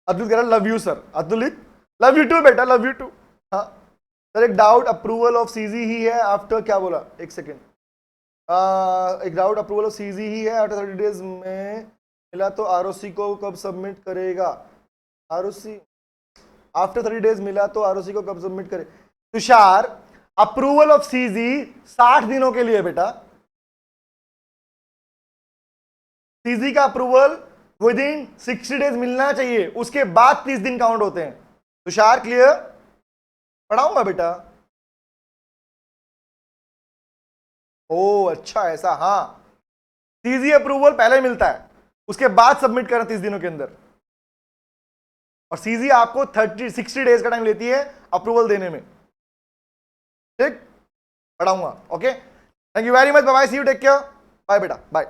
अतुल कह रहा love you sir. Atul love you too बेटा, लव यू टू। हाँ सर, एक डाउट, अप्रूवल ऑफ सीजी ही है आफ्टर, क्या बोला, एक सेकेंड। एक डाउट, अप्रूवल ऑफ सीजी ही है आफ्टर 30 डेज में मिला तो आरओसी को कब सबमिट करेगा? आरओसी आफ्टर 30 डेज मिला तो आरओसी को कब सबमिट करे? तुषार, अप्रूवल ऑफ सीजी 60 दिनों के लिए बेटा। सीजी का अप्रूवल विद इन 60 डेज मिलना चाहिए, उसके बाद 30 दिन काउंट होते हैं। तुषार क्लियर? पढ़ाऊंगा बेटा। ओ अच्छा, ऐसा। हाँ, सीजी अप्रूवल पहले मिलता है, उसके बाद सबमिट करना 30 दिनों के अंदर, और सीजी आपको 60 डेज का टाइम लेती है अप्रूवल देने में। ठीक, पढ़ाऊंगा। Okay, thank you very much, bye bye, see you, take care, bye बेटा, बाय।